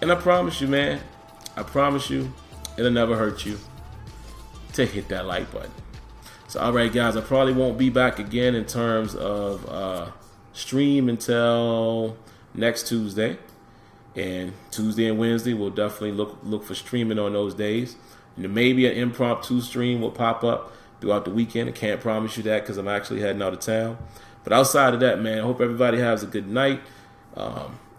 And I promise you, man, I promise you, it'll never hurt you to hit that like button. So, all right, guys, I probably won't be back again in terms of stream until next Tuesday. And Tuesday and Wednesday, we'll definitely look for streaming on those days. And maybe an impromptu stream will pop up throughout the weekend. I can't promise you that because I'm actually heading out of town. But outside of that, man, I hope everybody has a good night.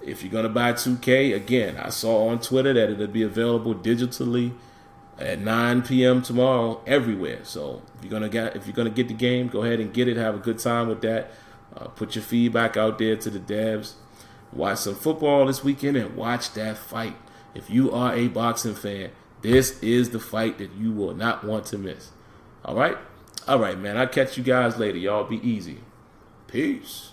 If you're going to buy 2K, again, I saw on Twitter that it'll be available digitally at 9 p.m. tomorrow everywhere. So if you're gonna get the game, go ahead and get it. Have a good time with that. Put your feedback out there to the devs. Watch some football this weekend and watch that fight. If you are a boxing fan, this is the fight that you will not want to miss. All right? All right, man. I'll catch you guys later. Y'all be easy. Peace.